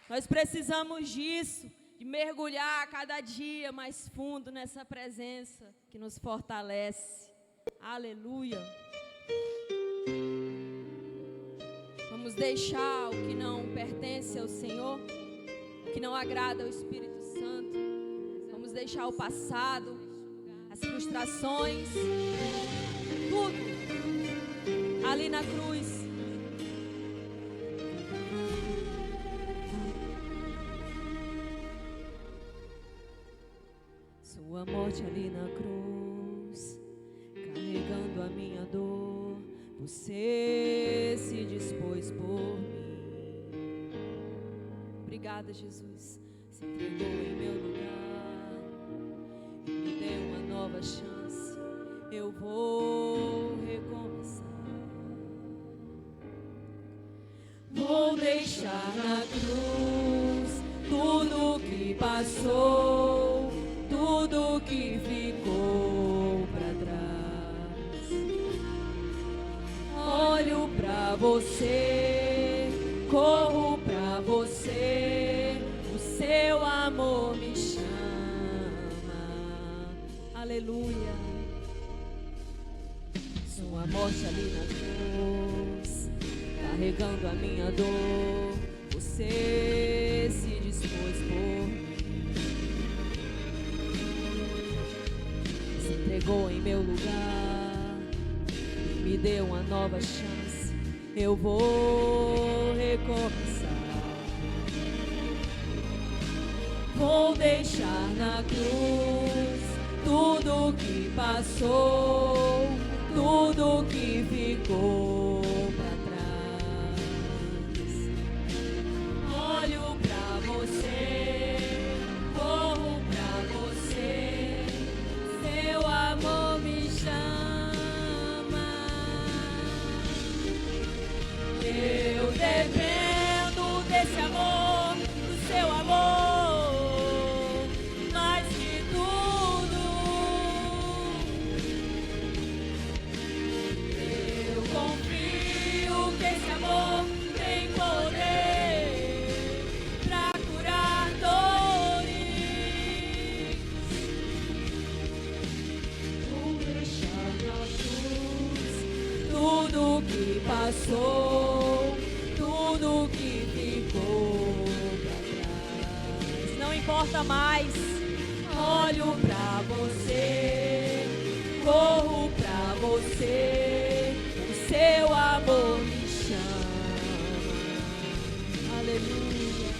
Nós precisamos disso, de mergulhar cada dia mais fundo nessa presença que nos fortalece. Aleluia. Vamos deixar o que não pertence ao Senhor, o que não agrada ao Espírito Santo. Vamos deixar o passado, as frustrações, tudo ali na cruz. Sua morte ali na cruz, carregando a minha dor, você se dispôs por mim. Obrigada, Jesus. Se entregou em meu lugar e me deu uma nova chance. Eu vou recomeçar. Vou deixar na cruz tudo que passou, tudo que ficou pra trás. Olho pra você, corro pra você, o seu amor me chama. Aleluia. Sua morte ali na cruz, carregando a minha dor, você se dispôs por mim. Se entregou em meu lugar e me deu uma nova chance. Eu vou recomeçar. Vou deixar na cruz tudo que passou, tudo que ficou pra trás. Olho pra você, corro pra você, seu amor me chama. Eu dependo desse amor, do seu amor, mais que tudo. Eu confio que esse amor tem poder pra curar dores. Vou deixar na cruz tudo que passou, tudo que ficou pra trás. Não importa mais. Olho pra você, corro pra você, o seu amor me chama. Aleluia.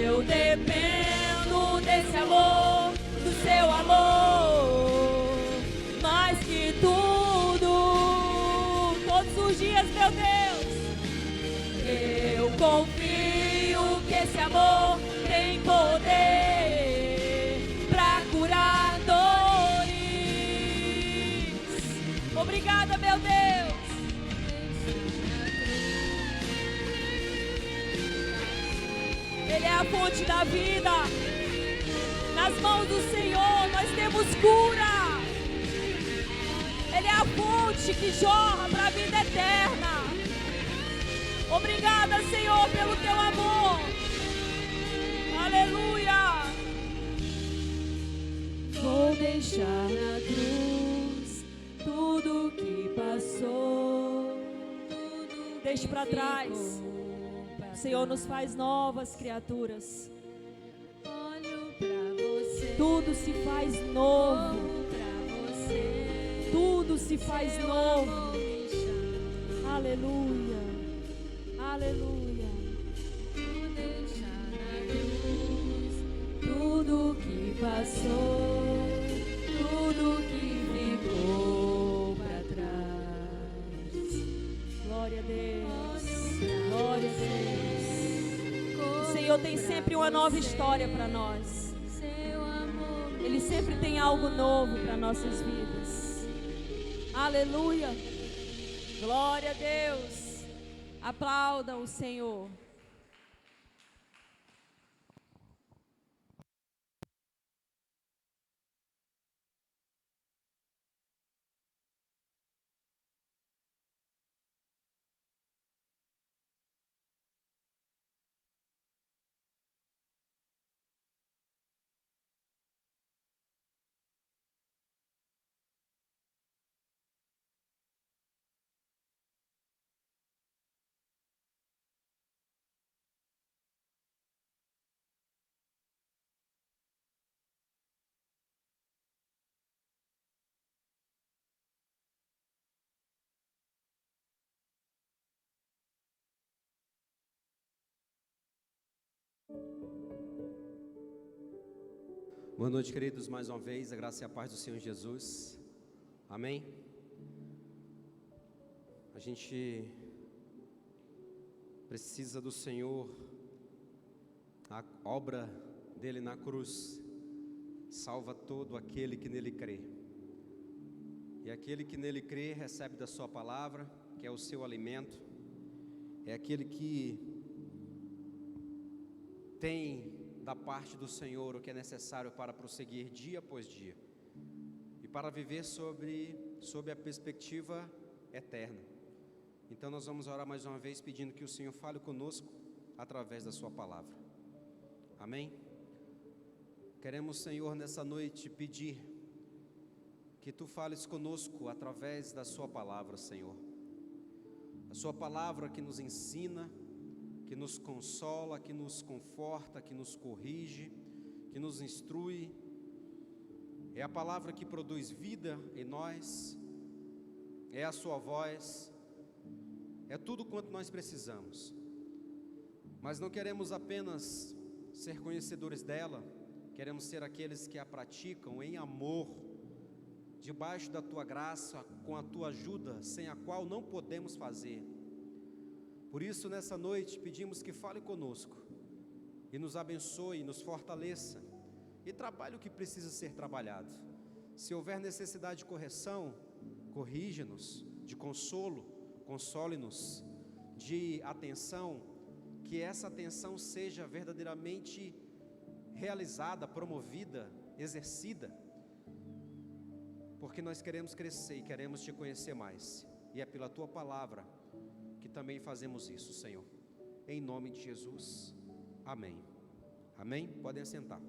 Eu dependo desse amor, do seu amor, mais que tudo. Todos os dias, meu Deus, eu confio que esse amor tem poder pra curar dores. Obrigada, meu Deus. Ele é a fonte da vida. Nas mãos do Senhor nós temos cura. Ele é a fonte que jorra para a vida eterna. Obrigada, Senhor, pelo teu amor. Aleluia. Vou deixar na cruz tudo que passou. Deixe para trás. O Senhor nos faz novas criaturas. Olho pra você, Tudo se faz novo. corro pra você, Tudo se faz seu novo. amor me chama. Aleluia. Aleluia. Vou deixar na cruz Tudo que passou, tudo que ficou pra trás. Glória a Deus. Glória a Deus. O Senhor tem sempre uma nova história para nós. seu amor me Ele sempre tem algo novo para nossas vidas. Aleluia. Glória a Deus. Aplaudam o Senhor. Boa noite, queridos, mais uma vez, a graça e a paz do Senhor Jesus, amém? A gente precisa do Senhor, a obra dele na cruz salva todo aquele que nele crê, e aquele que nele crê recebe da sua palavra, que é o seu alimento, é aquele que tem da parte do Senhor o que é necessário para prosseguir dia após dia e para viver sob a perspectiva eterna. Então nós vamos orar mais uma vez pedindo que o Senhor fale conosco através da sua palavra, amém? Queremos, Senhor, nessa noite pedir que Tu fales conosco através da sua palavra, Senhor, a sua palavra que nos ensina, que nos consola, que nos conforta, que nos corrige, que nos instrui. É a palavra que produz vida em nós, é a sua voz, é tudo quanto nós precisamos. Mas não queremos apenas ser conhecedores dela, queremos ser aqueles que a praticam em amor, debaixo da tua graça, com a tua ajuda, sem a qual não podemos fazer. Por isso, nessa noite, pedimos que fale conosco e nos abençoe, nos fortaleça e trabalhe o que precisa ser trabalhado. Se houver necessidade de correção, corrige-nos, de consolo, console-nos, de atenção, que essa atenção seja verdadeiramente realizada, promovida, exercida, porque nós queremos crescer e queremos Te conhecer mais, e é pela Tua palavra que também fazemos isso, Senhor, em nome de Jesus, amém, amém? Podem assentar.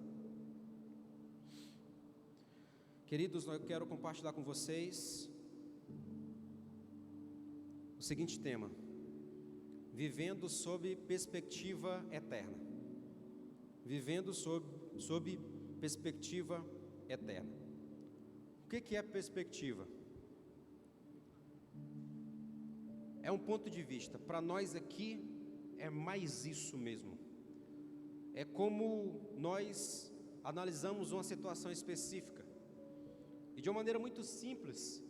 Queridos, eu quero compartilhar com vocês o seguinte tema: vivendo sob perspectiva eterna, vivendo sob perspectiva eterna. O que é perspectiva? É um ponto de vista. Para nós aqui é mais isso mesmo. É como nós analisamos uma situação específica. E de uma maneira muito simples,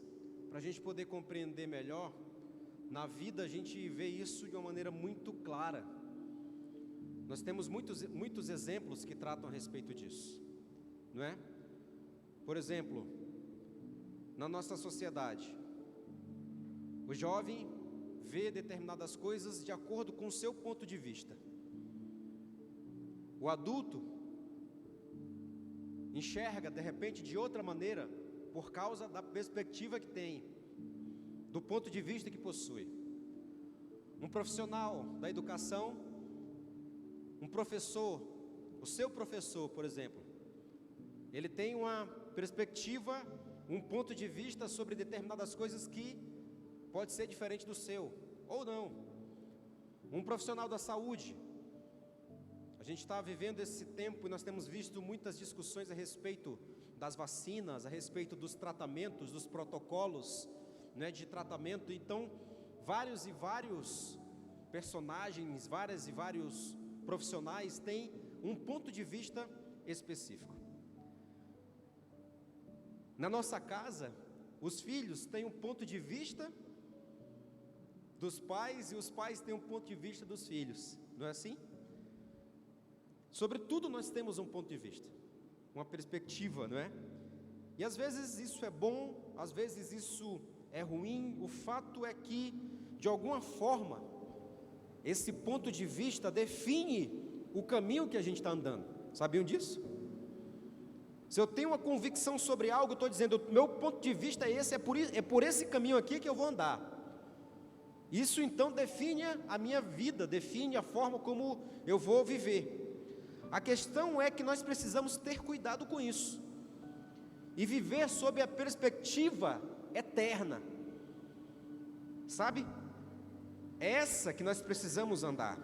para a gente poder compreender melhor, na vida a gente vê isso de uma maneira muito clara. Nós temos muitos exemplos que tratam a respeito disso, não é? Por exemplo, na nossa sociedade, o jovem vê determinadas coisas de acordo com o seu ponto de vista. O adulto enxerga de repente de outra maneira por causa da perspectiva que tem, do ponto de vista que possui. Um profissional da educação, um professor, o seu professor, por exemplo, ele tem uma perspectiva, um ponto de vista sobre determinadas coisas que pode ser diferente do seu, ou não. Um profissional da saúde, a gente está vivendo esse tempo e nós temos visto muitas discussões a respeito das vacinas, a respeito dos tratamentos, dos protocolos, né, de tratamento. Então, vários personagens, vários profissionais têm um ponto de vista específico. Na nossa casa, os filhos têm um ponto de vista dos pais e os pais têm um ponto de vista dos filhos, não é assim? Sobre tudo nós temos um ponto de vista, uma perspectiva, não é? E às vezes isso é bom, às vezes isso é ruim. O fato é que, de alguma forma, esse ponto de vista define o caminho que a gente está andando. Sabiam disso? Se eu tenho uma convicção sobre algo, eu estou dizendo, meu ponto de vista é esse, é por esse caminho aqui que eu vou andar. Isso então define a minha vida, define a forma como eu vou viver. A questão é que nós precisamos ter cuidado com isso e viver sob a perspectiva eterna, sabe? É essa que nós precisamos andar.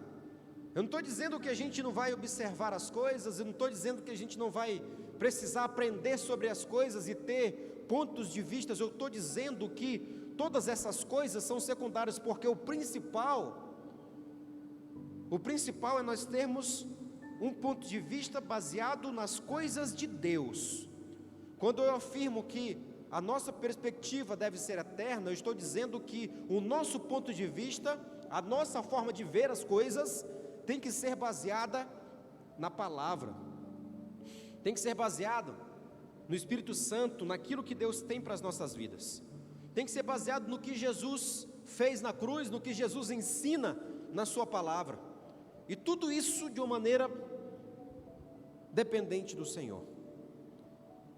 Eu não estou dizendo que a gente não vai observar as coisas, eu não estou dizendo que a gente não vai precisar aprender sobre as coisas e ter pontos de vista. Eu estou dizendo que todas essas coisas são secundárias, porque o principal é nós termos um ponto de vista baseado nas coisas de Deus. Quando eu afirmo que a nossa perspectiva deve ser eterna, eu estou dizendo que o nosso ponto de vista, a nossa forma de ver as coisas, tem que ser baseada na palavra, tem que ser baseado no Espírito Santo, naquilo que Deus tem para as nossas vidas, tem que ser baseado no que Jesus fez na cruz, no que Jesus ensina na sua palavra, e tudo isso de uma maneira dependente do Senhor.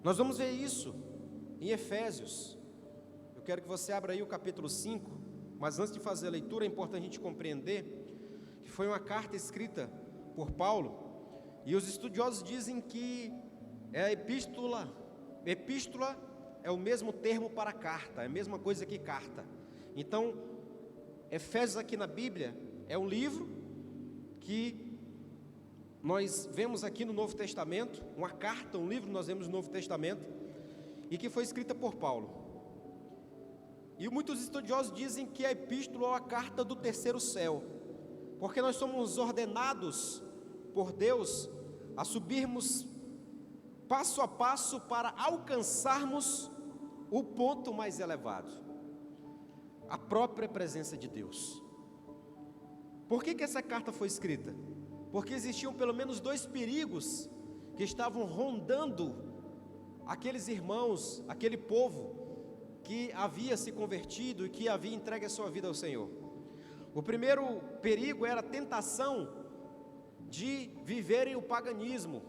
Nós vamos ver isso em Efésios. Eu quero que você abra aí o capítulo 5, mas antes de fazer a leitura é importante a gente compreender que foi uma carta escrita por Paulo, e os estudiosos dizem que é a epístola é o mesmo termo para carta, é a mesma coisa que carta. Então, Efésios aqui na Bíblia é um livro que nós vemos aqui no Novo Testamento, uma carta, um livro que nós vemos no Novo Testamento, e que foi escrita por Paulo. E muitos estudiosos dizem que a epístola é a carta do terceiro céu, porque nós somos ordenados por Deus a subirmos passo a passo para alcançarmos o ponto mais elevado, a própria presença de Deus. Por que essa carta foi escrita? Porque existiam pelo menos 2 perigos que estavam rondando aqueles irmãos, aquele povo que havia se convertido e que havia entregue a sua vida ao Senhor. O primeiro perigo era a tentação de viverem o paganismo,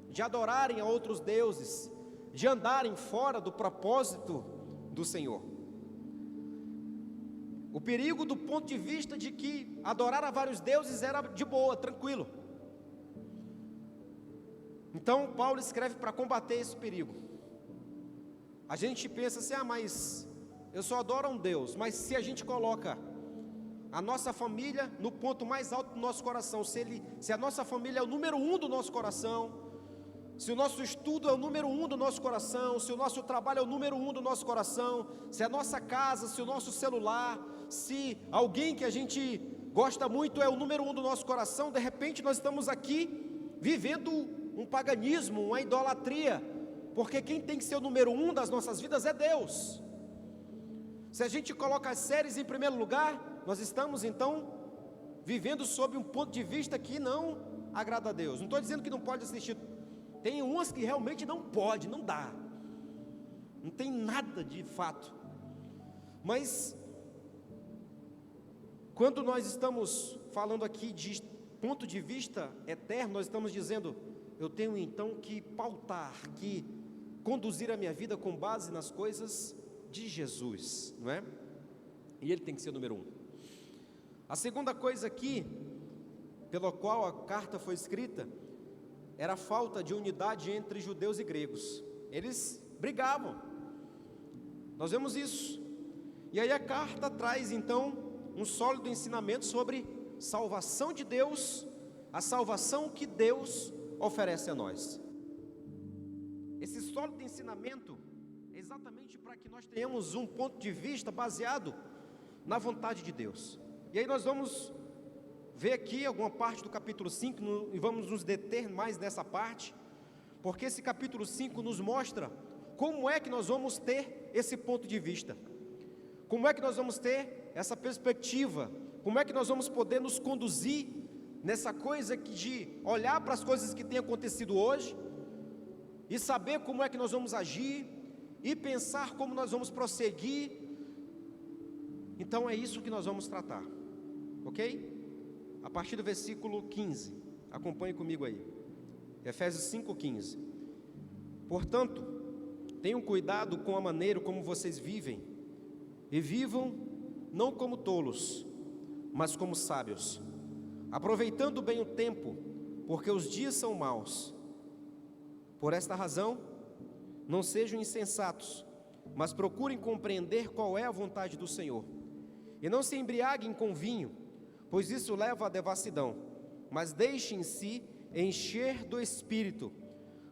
de adorarem a outros deuses, de andarem fora do propósito do Senhor. O perigo do ponto de vista de que adorar a vários deuses era de boa, tranquilo. Então Paulo escreve para combater esse perigo. A gente pensa assim, mas eu só adoro a um Deus. Mas se a gente coloca a nossa família no ponto mais alto do nosso coração, se a nossa família é o número 1 do nosso coração, se o nosso estudo é o número 1 do nosso coração, se o nosso trabalho é o número 1 do nosso coração, se a nossa casa, se o nosso celular, se alguém que a gente gosta muito é o número 1 do nosso coração, de repente nós estamos aqui vivendo um paganismo, uma idolatria, porque quem tem que ser o número 1 das nossas vidas é Deus. Se a gente coloca as séries em primeiro lugar, nós estamos então vivendo sob um ponto de vista que não agrada a Deus. Não estou dizendo que não pode assistir, tem umas que realmente não pode, não dá, não tem nada de fato, mas quando nós estamos falando aqui de ponto de vista eterno, nós estamos dizendo, eu tenho então que pautar, que conduzir a minha vida com base nas coisas de Jesus, não é? E Ele tem que ser o número 1. A segunda coisa aqui, pela qual a carta foi escrita, era a falta de unidade entre judeus e gregos. Eles brigavam, nós vemos isso. E aí a carta traz então um sólido ensinamento sobre salvação de Deus, a salvação que Deus oferece a nós. Esse sólido ensinamento é exatamente para que nós tenhamos um ponto de vista baseado na vontade de Deus. E aí nós vamos ver aqui alguma parte do capítulo 5 e vamos nos deter mais nessa parte, porque esse capítulo 5 nos mostra como é que nós vamos ter esse ponto de vista, como é que nós vamos ter essa perspectiva, como é que nós vamos poder nos conduzir nessa coisa de olhar para as coisas que têm acontecido hoje e saber como é que nós vamos agir e pensar como nós vamos prosseguir. Então é isso que nós vamos tratar, ok? A partir do versículo 15, acompanhe comigo aí, Efésios 5:15. Portanto, tenham cuidado com a maneira como vocês vivem, e vivam não como tolos, mas como sábios, aproveitando bem o tempo, porque os dias são maus. Por esta razão, não sejam insensatos, mas procurem compreender qual é a vontade do Senhor, e não se embriaguem com vinho, pois isso leva à devassidão, mas deixem-se encher do Espírito,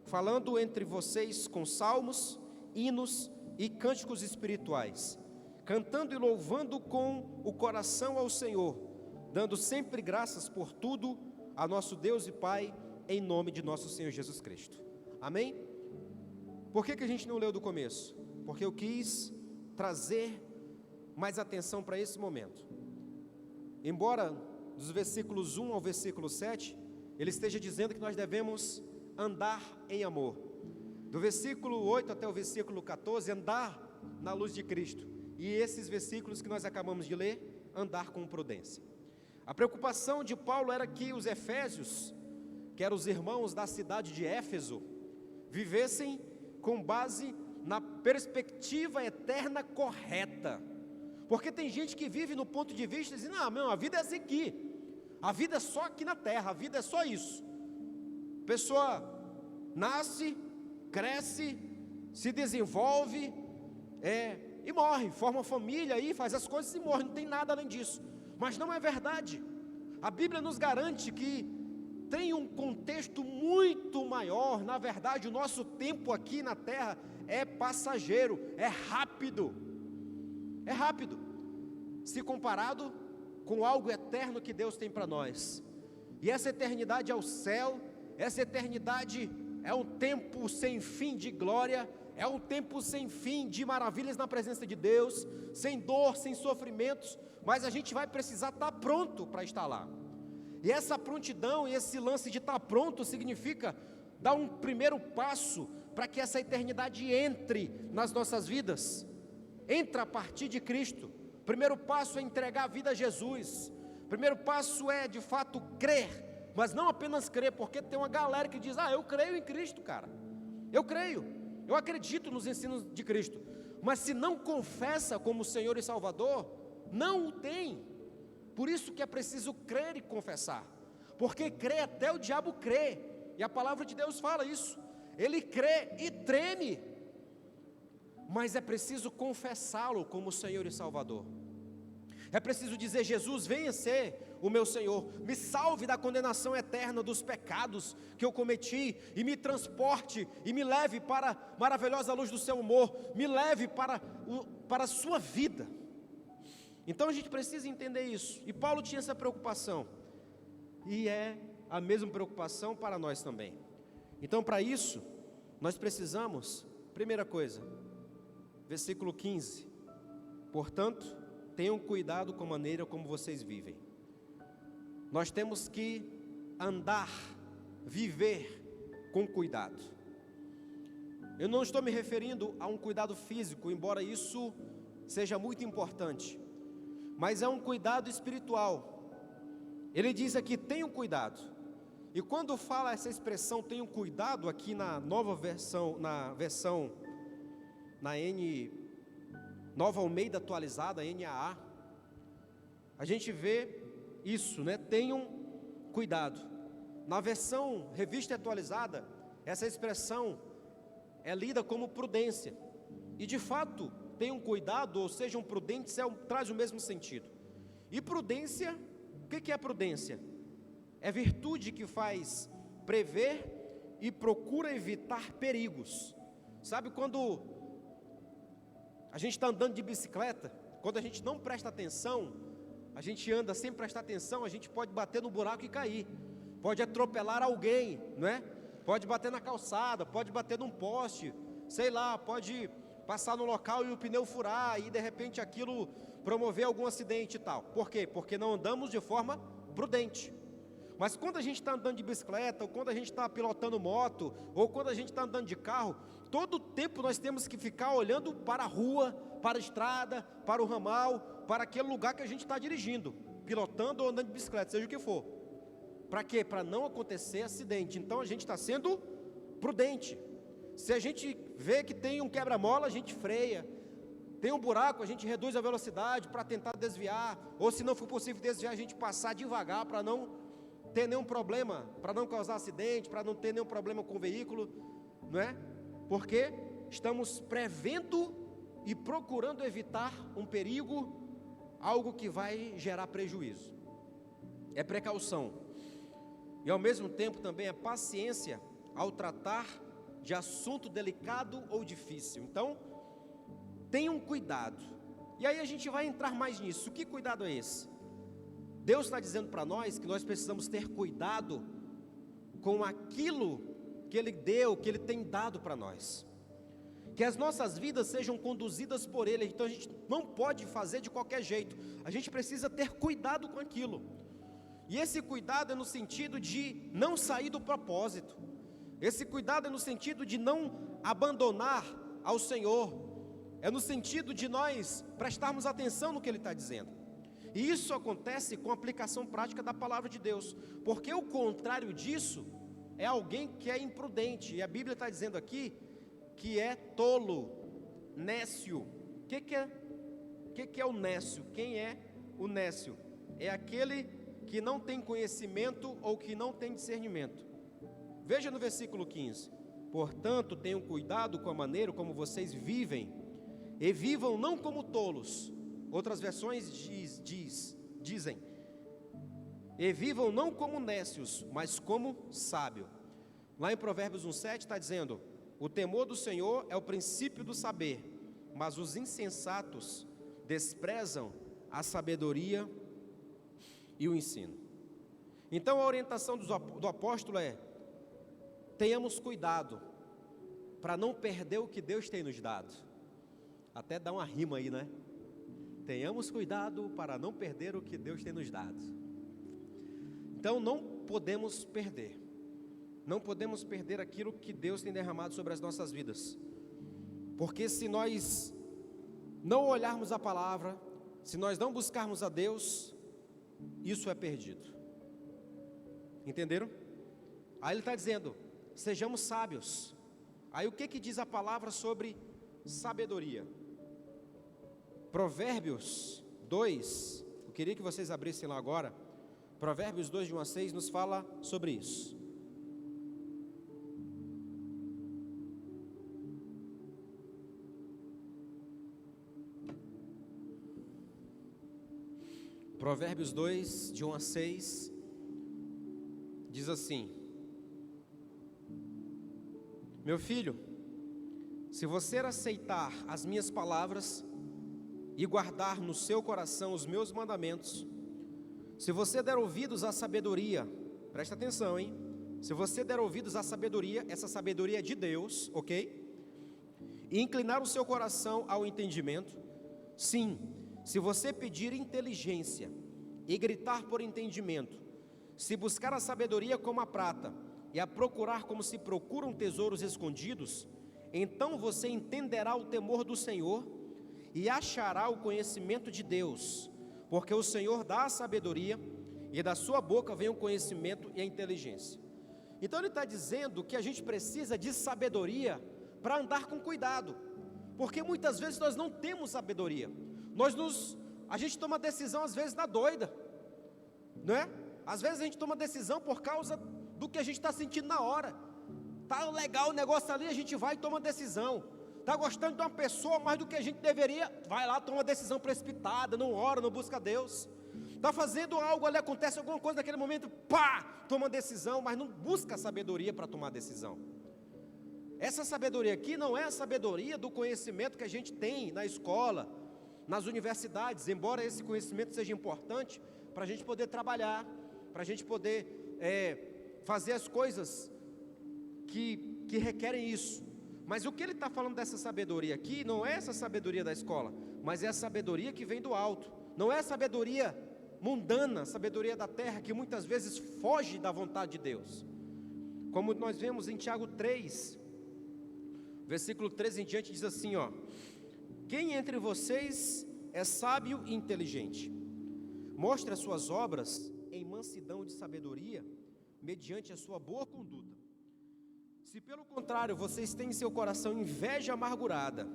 falando entre vocês com salmos, hinos e cânticos espirituais, cantando e louvando com o coração ao Senhor, dando sempre graças por tudo a nosso Deus e Pai, em nome de nosso Senhor Jesus Cristo. Amém? Por que a gente não leu do começo? Porque eu quis trazer mais atenção para esse momento. Embora dos versículos 1 ao versículo 7, ele esteja dizendo que nós devemos andar em amor. Do versículo 8 até o versículo 14, andar na luz de Cristo. E esses versículos que nós acabamos de ler, andar com prudência. A preocupação de Paulo era que os efésios, que eram os irmãos da cidade de Éfeso, vivessem com base na perspectiva eterna correta. Porque tem gente que vive no ponto de vista e diz, não, meu, a vida é assim aqui, a vida é só aqui na terra, a vida é só isso. A pessoa nasce, cresce, se desenvolve, e morre, forma família aí, faz as coisas e morre, não tem nada além disso. Mas não é verdade. A Bíblia nos garante que tem um contexto muito maior. Na verdade, o nosso tempo aqui na terra é passageiro, é rápido, se comparado com algo eterno que Deus tem para nós. E essa eternidade é o céu, essa eternidade é um tempo sem fim de glória, é um tempo sem fim de maravilhas na presença de Deus, sem dor, sem sofrimentos, mas a gente vai precisar estar pronto para estar lá. E essa prontidão e esse lance de estar pronto significa dar um primeiro passo para que essa eternidade entre nas nossas vidas. Entra a partir de Cristo. O primeiro passo é entregar a vida a Jesus. O primeiro passo é de fato crer, mas não apenas crer, porque tem uma galera que diz, eu creio em Cristo, cara, eu creio, eu acredito nos ensinos de Cristo, mas se não confessa como Senhor e Salvador, não o tem. Por isso que é preciso crer e confessar, porque crê até o diabo crê, e a palavra de Deus fala isso, ele crê e treme, mas é preciso confessá-lo como Senhor e Salvador. É preciso dizer, Jesus, venha ser o meu Senhor, me salve da condenação eterna dos pecados que eu cometi, e me transporte, e me leve para a maravilhosa luz do seu amor, me leve para a sua vida. Então a gente precisa entender isso, e Paulo tinha essa preocupação, e é a mesma preocupação para nós também. Então para isso, nós precisamos, primeira coisa, versículo 15, portanto, tenham cuidado com a maneira como vocês vivem. Nós temos que andar, viver com cuidado. Eu não estou me referindo a um cuidado físico, embora isso seja muito importante, mas é um cuidado espiritual. Ele diz aqui, tenham cuidado. E quando fala essa expressão, tenham cuidado, aqui na nova versão, na Nova Almeida atualizada, NAA, a gente vê isso, né? Tenham cuidado. Na versão revista atualizada, essa expressão é lida como prudência. E de fato, tenham cuidado, ou sejam prudentes, traz o mesmo sentido. E prudência, o que é prudência? É virtude que faz prever e procura evitar perigos. Sabe quando a gente está andando de bicicleta, quando a gente não presta atenção, a gente anda sem prestar atenção, a gente pode bater no buraco e cair, pode atropelar alguém, não é? Pode bater na calçada, pode bater num poste, sei lá, pode passar no local e o pneu furar, e de repente aquilo promover algum acidente e tal. Por quê? Porque não andamos de forma prudente. Mas quando a gente está andando de bicicleta, ou quando a gente está pilotando moto, ou quando a gente está andando de carro, todo o tempo nós temos que ficar olhando para a rua, para a estrada, para o ramal, para aquele lugar que a gente está dirigindo, pilotando ou andando de bicicleta, seja o que for. Para quê? Para não acontecer acidente. Então a gente está sendo prudente. Se a gente vê que tem um quebra-mola, a gente freia. Tem um buraco, a gente reduz a velocidade para tentar desviar, ou se não for possível desviar, a gente passar devagar para não ter nenhum problema, para não causar acidente, para não ter nenhum problema com o veículo, não é? Porque estamos prevendo e procurando evitar um perigo, algo que vai gerar prejuízo. É precaução. E ao mesmo tempo também é paciência ao tratar de assunto delicado ou difícil. Então, tenham cuidado. E aí a gente vai entrar mais nisso. Que cuidado é esse? Deus está dizendo para nós que nós precisamos ter cuidado com aquilo que Ele deu, que Ele tem dado para nós. Que as nossas vidas sejam conduzidas por Ele. Então a gente não pode fazer de qualquer jeito. A gente precisa ter cuidado com aquilo. E esse cuidado é no sentido de não sair do propósito. Esse cuidado é no sentido de não abandonar ao Senhor. É no sentido de nós prestarmos atenção no que Ele está dizendo. E isso acontece com a aplicação prática da palavra de Deus. Porque o contrário disso é alguém que é imprudente. E a Bíblia está dizendo aqui que é tolo, nécio. O que é o nécio? Quem é o nécio? É aquele que não tem conhecimento ou que não tem discernimento. Veja no versículo 15: portanto, tenham cuidado com a maneira como vocês vivem, e vivam não como tolos. Outras versões dizem, e vivam não como nécios, mas como sábio. Lá em Provérbios 1,7 está dizendo: o temor do Senhor é o princípio do saber, mas os insensatos desprezam a sabedoria e o ensino. Então a orientação do apóstolo é: tenhamos cuidado para não perder o que Deus tem nos dado. Até dá uma rima aí, né? Tenhamos cuidado para não perder o que Deus tem nos dado. Então não podemos perder. Não podemos perder aquilo que Deus tem derramado sobre as nossas vidas. Porque se nós não olharmos a palavra, se nós não buscarmos a Deus, isso é perdido. Entenderam? Aí ele está dizendo: sejamos sábios. Aí o que diz a palavra sobre sabedoria? Provérbios 2, eu queria que vocês abrissem lá agora. Provérbios 2, de 1 a 6, nos fala sobre isso. Provérbios 2, de 1 a 6, diz assim: meu filho, se você aceitar as minhas palavras e guardar no seu coração os meus mandamentos, se você der ouvidos à sabedoria, presta atenção, hein? Se você der ouvidos à sabedoria, essa sabedoria é de Deus, ok? E inclinar o seu coração ao entendimento, sim, se você pedir inteligência e gritar por entendimento, se buscar a sabedoria como a prata e a procurar como se procuram tesouros escondidos, então você entenderá o temor do Senhor e achará o conhecimento de Deus, porque o Senhor dá a sabedoria e da sua boca vem o conhecimento e a inteligência. Então ele está dizendo que a gente precisa de sabedoria para andar com cuidado, porque muitas vezes nós não temos sabedoria. A gente toma decisão às vezes na doida, não é? Às vezes a gente toma decisão por causa do que a gente está sentindo na hora. Tá legal o negócio ali, a gente vai e toma decisão. Tá gostando de uma pessoa mais do que a gente deveria, vai lá, toma uma decisão precipitada, não ora, não busca Deus. Tá fazendo algo ali, acontece alguma coisa naquele momento, pá, toma decisão, mas não busca sabedoria para tomar decisão. Essa sabedoria aqui não é a sabedoria do conhecimento que a gente tem na escola, nas universidades, embora esse conhecimento seja importante para a gente poder trabalhar, para a gente poder fazer as coisas que requerem isso. Mas o que ele está falando dessa sabedoria aqui, não é essa sabedoria da escola, mas é a sabedoria que vem do alto. Não é a sabedoria mundana, sabedoria da terra, que muitas vezes foge da vontade de Deus. Como nós vemos em Tiago 3, versículo 13 em diante, diz assim, ó: quem entre vocês é sábio e inteligente? Mostre as suas obras em mansidão de sabedoria, mediante a sua boa conduta. Se pelo contrário vocês têm em seu coração inveja amargurada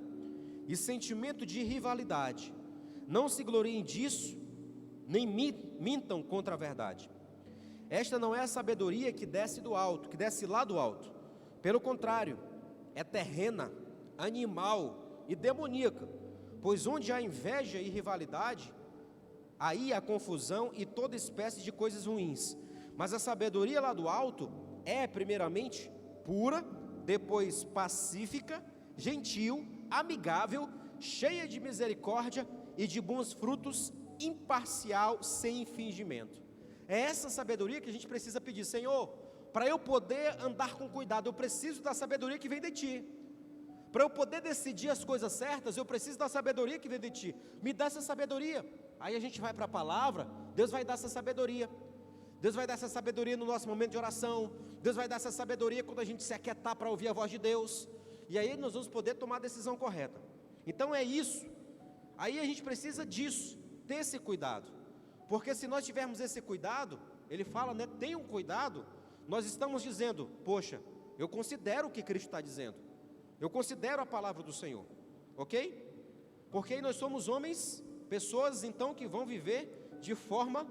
e sentimento de rivalidade, não se gloriem disso, nem mintam contra a verdade. Esta não é a sabedoria que desce do alto, que desce lá do alto. Pelo contrário, é terrena, animal e demoníaca, pois onde há inveja e rivalidade, aí há confusão e toda espécie de coisas ruins. Mas a sabedoria lá do alto é, primeiramente, pura, depois pacífica, gentil, amigável, cheia de misericórdia e de bons frutos, imparcial, sem fingimento. É essa sabedoria que a gente precisa pedir. Senhor, para eu poder andar com cuidado, eu preciso da sabedoria que vem de ti. Para eu poder decidir as coisas certas, eu preciso da sabedoria que vem de ti. Me dá essa sabedoria. Aí a gente vai para a palavra, Deus vai dar essa sabedoria. Deus vai dar essa sabedoria no nosso momento de oração. Deus vai dar essa sabedoria quando a gente se aquietar para ouvir a voz de Deus. E aí nós vamos poder tomar a decisão correta. Então é isso. Aí a gente precisa disso, ter esse cuidado. Porque se nós tivermos esse cuidado, ele fala, né, tenham cuidado. Nós estamos dizendo, poxa, eu considero o que Cristo está dizendo. Eu considero a palavra do Senhor. Ok? Porque aí nós somos homens, pessoas então que vão viver de forma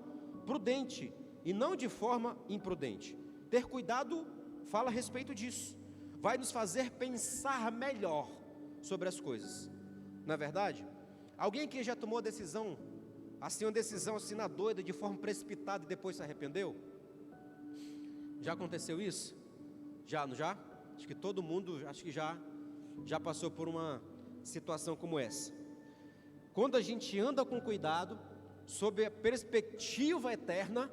prudente e não de forma imprudente. Ter cuidado fala a respeito disso. Vai nos fazer pensar melhor sobre as coisas. Não é verdade? Alguém que já tomou decisão, assim uma decisão assim na doida, de forma precipitada e depois se arrependeu? Já aconteceu isso? Já, não já? Acho que todo mundo, acho que já passou por uma situação como essa. Quando a gente anda com cuidado, sob a perspectiva eterna,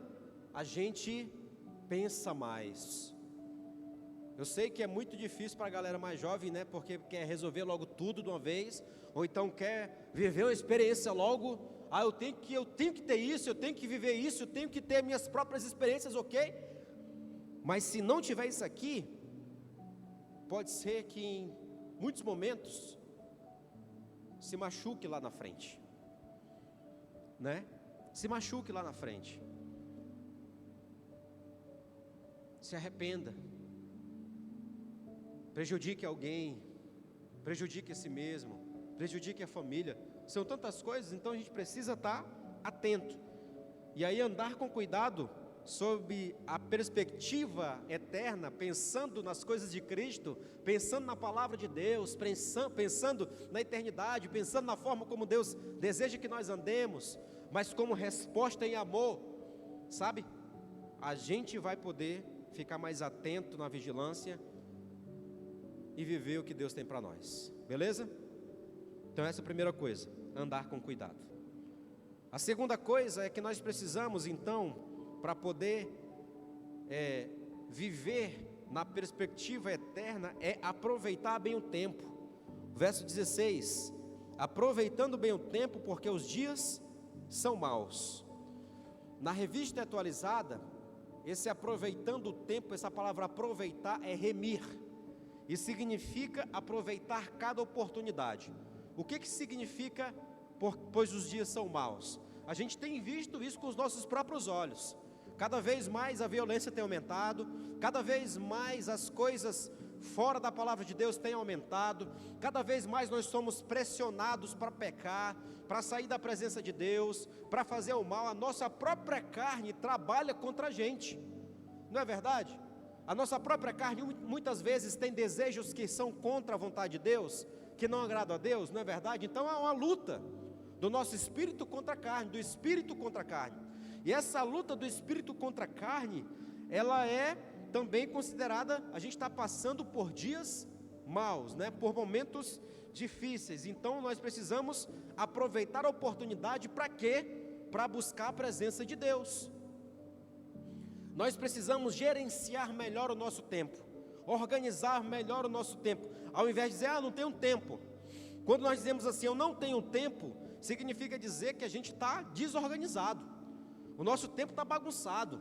a gente pensa mais. Eu sei que é muito difícil para a galera mais jovem, né? Porque quer resolver logo tudo de uma vez, ou então quer viver uma experiência logo. Eu tenho que ter isso, eu tenho que viver isso, eu tenho que ter minhas próprias experiências, ok? Mas se não tiver isso aqui, pode ser que em muitos momentos se machuque lá na frente, né? Se machuque lá na frente, se arrependa, prejudique alguém, prejudique a si mesmo, prejudique a família. São tantas coisas, então a gente precisa estar atento. E aí andar com cuidado, sob a perspectiva eterna, pensando nas coisas de Cristo, pensando na palavra de Deus, pensando na eternidade, pensando na forma como Deus deseja que nós andemos, mas como resposta em amor, sabe? A gente vai poder ficar mais atento na vigilância e viver o que Deus tem para nós, beleza? Então essa é a primeira coisa, andar com cuidado. A segunda coisa é que nós precisamos então, para poder viver na perspectiva eterna, é aproveitar bem o tempo. Verso 16, aproveitando bem o tempo, porque os dias são maus. Na revista atualizada, esse aproveitando o tempo, essa palavra aproveitar é remir, e significa aproveitar cada oportunidade. O que significa, pois os dias são maus? A gente tem visto isso com os nossos próprios olhos. Cada vez mais a violência tem aumentado, cada vez mais as coisas fora da palavra de Deus têm aumentado, cada vez mais nós somos pressionados para pecar, para sair da presença de Deus, para fazer o mal. A nossa própria carne trabalha contra a gente, não é verdade? A nossa própria carne muitas vezes tem desejos que são contra a vontade de Deus, que não agradam a Deus, não é verdade? Então há uma luta do nosso espírito contra a carne, do espírito contra a carne. E essa luta do espírito contra a carne, ela é também considerada, a gente está passando por dias maus, né? Por momentos difíceis. Então nós precisamos aproveitar a oportunidade para quê? Para buscar a presença de Deus. Nós precisamos gerenciar melhor o nosso tempo, organizar melhor o nosso tempo, ao invés de dizer, não tenho tempo. Quando nós dizemos assim, eu não tenho tempo, significa dizer que a gente está desorganizado, o nosso tempo está bagunçado,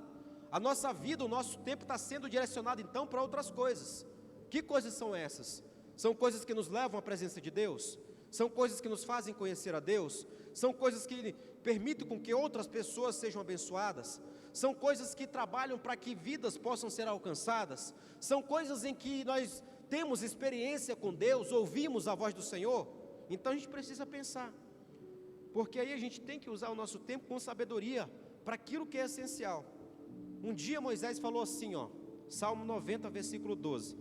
a nossa vida, o nosso tempo está sendo direcionado então para outras coisas. Que coisas são essas? São coisas que nos levam à presença de Deus? São coisas que nos fazem conhecer a Deus? São coisas que permitem com que outras pessoas sejam abençoadas? São coisas que trabalham para que vidas possam ser alcançadas? São coisas em que nós temos experiência com Deus, ouvimos a voz do Senhor? Então a gente precisa pensar, porque aí a gente tem que usar o nosso tempo com sabedoria, para aquilo que é essencial. Um dia Moisés falou assim, Salmo 90, versículo 12,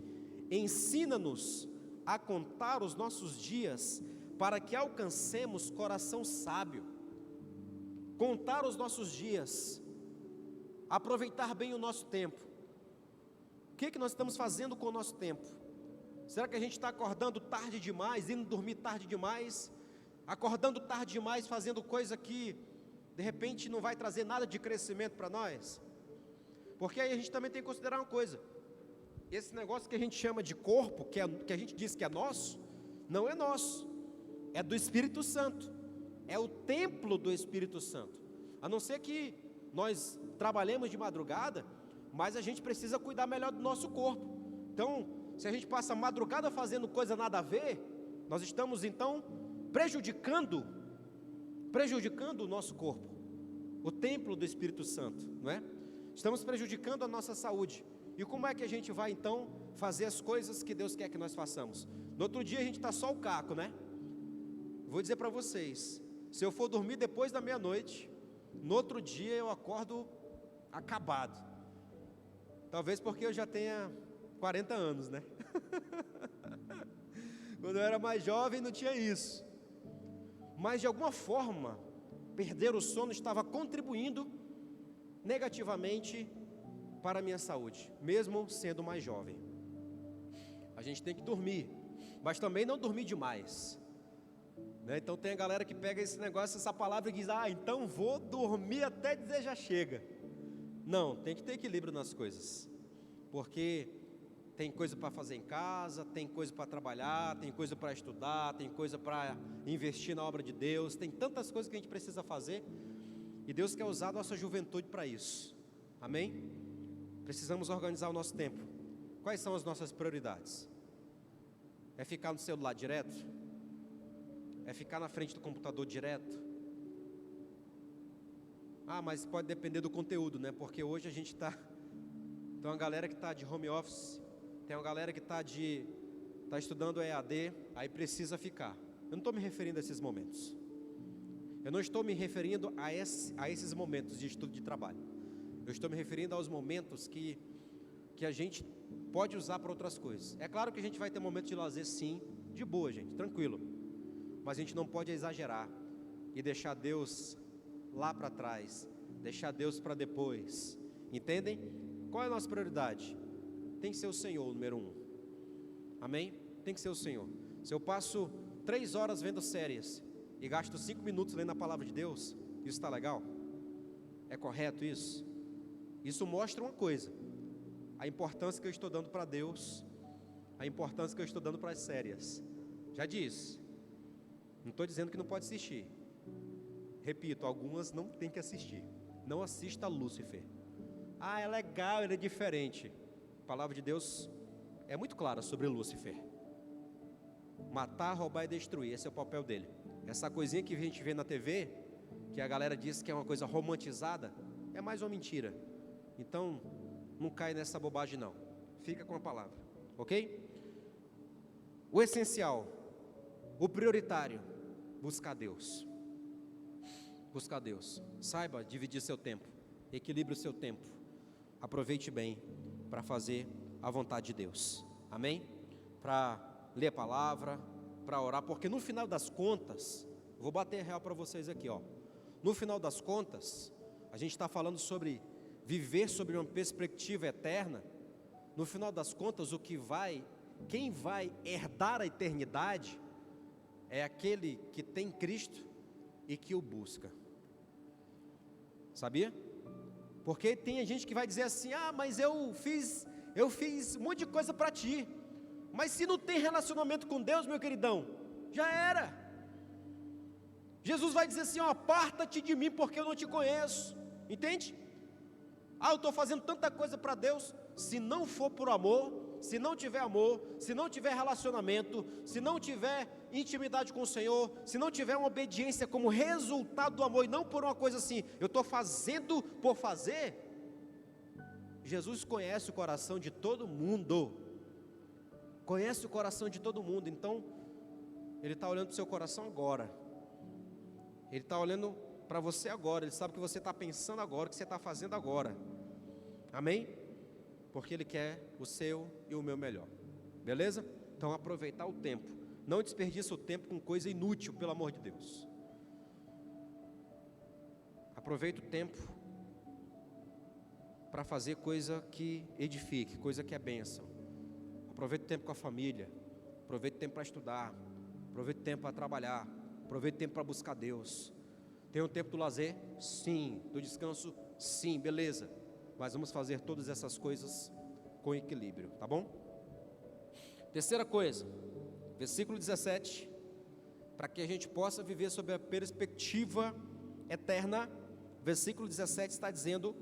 ensina-nos a contar os nossos dias, para que alcancemos coração sábio. Contar os nossos dias, aproveitar bem o nosso tempo. O que nós estamos fazendo com o nosso tempo? Será que a gente está acordando tarde demais, indo dormir tarde demais, acordando tarde demais, fazendo coisa que de repente não vai trazer nada de crescimento para nós? Porque aí a gente também tem que considerar uma coisa: esse negócio que a gente chama de corpo, que a gente diz que é nosso, não é nosso, é do Espírito Santo, é o templo do Espírito Santo. A não ser que nós trabalhemos de madrugada, mas a gente precisa cuidar melhor do nosso corpo. Então, se a gente passa a madrugada fazendo coisa nada a ver, nós estamos então prejudicando o nosso corpo, o templo do Espírito Santo, não é? Estamos prejudicando a nossa saúde. E como é que a gente vai então fazer as coisas que Deus quer que nós façamos? No outro dia a gente está só o caco, né? Vou dizer para vocês, se eu for dormir depois da meia-noite, no outro dia eu acordo acabado. Talvez porque eu já tenha 40 anos, né? Quando eu era mais jovem não tinha isso. Mas de alguma forma, perder o sono estava contribuindo negativamente para a minha saúde, mesmo sendo mais jovem. A gente tem que dormir, mas também não dormir demais, né? Então tem a galera que pega esse negócio, essa palavra e diz: então vou dormir até dizer já chega. Não, tem que ter equilíbrio nas coisas, porque tem coisa para fazer em casa, tem coisa para trabalhar, tem coisa para estudar, tem coisa para investir na obra de Deus, tem tantas coisas que a gente precisa fazer, e Deus quer usar a nossa juventude para isso, amém? Precisamos organizar o nosso tempo. Quais são as nossas prioridades? É ficar no celular direto? É ficar na frente do computador direto? Mas pode depender do conteúdo, né? Porque hoje a gente tem uma galera que está de home office, tem uma galera que está estudando EAD, aí precisa ficar. Eu não estou me referindo a esses momentos. Eu não estou me referindo a esses momentos de estudo de trabalho. Eu estou me referindo aos momentos que a gente pode usar para outras coisas. É claro que a gente vai ter momentos de lazer, sim, de boa, gente, tranquilo. Mas a gente não pode exagerar e deixar Deus lá para trás, deixar Deus para depois. Entendem? Qual é a nossa prioridade? Tem que ser o Senhor, o número 1. Amém? Tem que ser o Senhor. Se eu passo 3 horas vendo séries e gasto 5 minutos lendo a palavra de Deus, isso está legal? É correto isso? Isso mostra uma coisa: a importância que eu estou dando para Deus, a importância que eu estou dando para as séries. Já disse, não estou dizendo que não pode assistir. Repito, algumas não tem que assistir. Não assista Lúcifer. É legal, ele é diferente. A palavra de Deus é muito clara sobre Lúcifer: matar, roubar e destruir. Esse é o papel dele. Essa coisinha que a gente vê na TV, que a galera diz que é uma coisa romantizada, é mais uma mentira. Então, não cai nessa bobagem não. Fica com a palavra, ok? O essencial, o prioritário: buscar Deus. Buscar Deus. Saiba dividir seu tempo, equilibre o seu tempo. Aproveite bem para fazer a vontade de Deus, amém? Para ler a palavra, para orar, porque no final das contas, vou bater real para vocês aqui, ó. No final das contas, a gente está falando sobre viver sobre uma perspectiva eterna. No final das contas, quem vai herdar a eternidade é aquele que tem Cristo e que o busca. Sabia? Porque tem gente que vai dizer assim: mas eu fiz um monte de coisa para ti. Mas se não tem relacionamento com Deus, meu queridão, já era. Jesus vai dizer assim: aparta-te de mim, porque eu não te conheço. Entende? Eu estou fazendo tanta coisa para Deus. Se não for por amor, se não tiver relacionamento, se não tiver intimidade com o Senhor, se não tiver uma obediência como resultado do amor, e não por uma coisa assim, eu estou fazendo por fazer. Jesus conhece o coração de todo mundo. Conhece o coração de todo mundo. Então, Ele está olhando para o seu coração agora. Ele está olhando para você agora. Ele sabe o que você está pensando agora, o que você está fazendo agora. Amém? Porque Ele quer o seu e o meu melhor. Beleza? Então, aproveitar o tempo. Não desperdiça o tempo com coisa inútil, pelo amor de Deus. Aproveita o tempo para fazer coisa que edifique, coisa que é bênção. Aproveita o tempo com a família. Aproveita o tempo para estudar. Aproveita o tempo para trabalhar. Aproveita o tempo para buscar Deus. Tem um tempo do lazer? Sim. Do descanso? Sim, beleza. mas vamos fazer todas essas coisas com equilíbrio, tá bom? Terceira coisa, versículo 17, para que a gente possa viver sob a perspectiva eterna, versículo 17 está dizendo: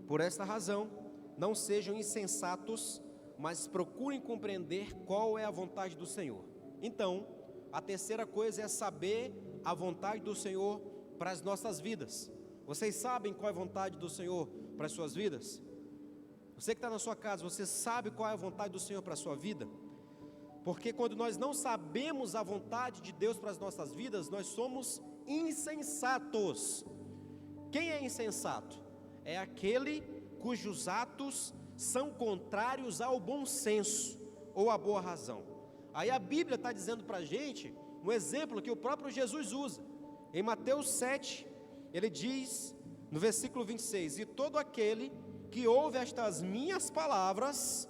por esta razão, não sejam insensatos, mas procurem compreender qual é a vontade do Senhor. Então, a terceira coisa é saber a vontade do Senhor para as nossas vidas. Vocês sabem qual é a vontade do Senhor para as suas vidas? Você que está na sua casa, você sabe qual é a vontade do Senhor para a sua vida? Porque quando nós não sabemos a vontade de Deus para as nossas vidas, nós somos insensatos. Quem é insensato? É aquele cujos atos são contrários ao bom senso ou à boa razão. Aí a Bíblia está dizendo para a gente um exemplo que o próprio Jesus usa. Em Mateus 7, ele diz no versículo 26: e todo aquele que ouve estas minhas palavras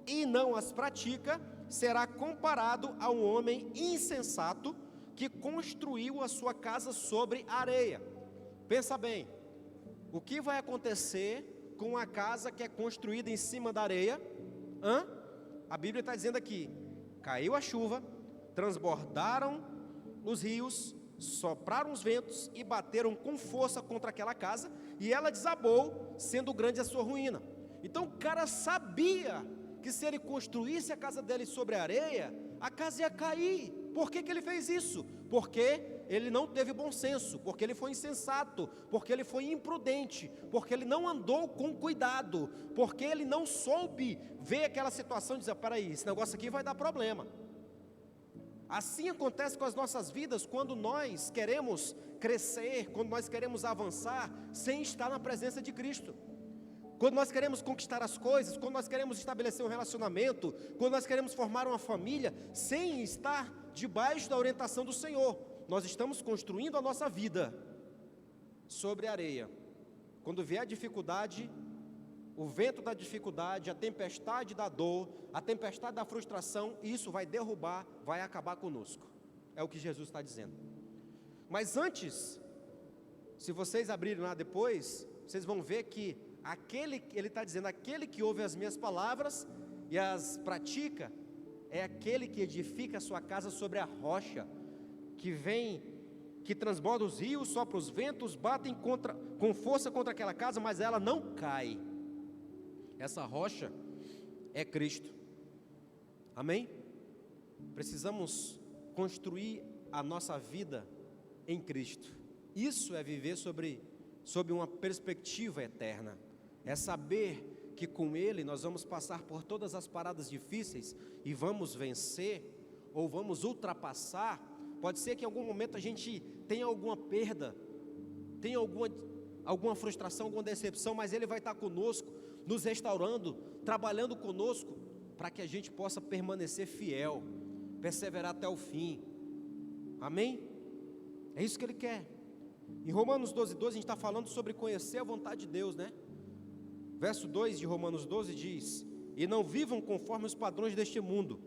e não as pratica, será comparado a um homem insensato que construiu a sua casa sobre areia. Pensa bem, o que vai acontecer com uma casa que é construída em cima da areia? A Bíblia está dizendo aqui: caiu a chuva, transbordaram os rios, sopraram os ventos e bateram com força contra aquela casa, e ela desabou, sendo grande a sua ruína. Então o cara sabia que se ele construísse a casa dele sobre a areia, a casa ia cair. Por que ele fez isso? Porque ele não teve bom senso, porque ele foi insensato, porque ele foi imprudente, porque ele não andou com cuidado, porque ele não soube ver aquela situação e dizer: peraí, esse negócio aqui vai dar problema. Assim acontece com as nossas vidas quando nós queremos crescer, quando nós queremos avançar, sem estar na presença de Cristo. Quando nós queremos conquistar as coisas, quando nós queremos estabelecer um relacionamento, quando nós queremos formar uma família, sem estar debaixo da orientação do Senhor, nós estamos construindo a nossa vida sobre areia. Quando vier a dificuldade, o vento da dificuldade, a tempestade da dor, a tempestade da frustração, isso vai derrubar, vai acabar conosco. É o que Jesus está dizendo. Mas antes, se vocês abrirem lá depois, vocês vão ver que ele está dizendo: aquele que ouve as minhas palavras e as pratica, é aquele que edifica a sua casa sobre a rocha, que transborda os rios, sopra os ventos, batem com força contra aquela casa, mas ela não cai. Essa rocha é Cristo. Amém? Precisamos construir a nossa vida em Cristo. Isso é viver sob uma perspectiva eterna. É saber que com Ele nós vamos passar por todas as paradas difíceis e vamos vencer, ou vamos ultrapassar. Pode ser que em algum momento a gente tenha alguma perda, tenha alguma frustração, alguma decepção, mas Ele vai estar conosco, nos restaurando, trabalhando conosco, para que a gente possa permanecer fiel, perseverar até o fim. Amém? É isso que Ele quer. Em Romanos 12:12 a gente está falando sobre conhecer a vontade de Deus, né? Verso 2 de Romanos 12 diz: e não vivam conforme os padrões deste mundo,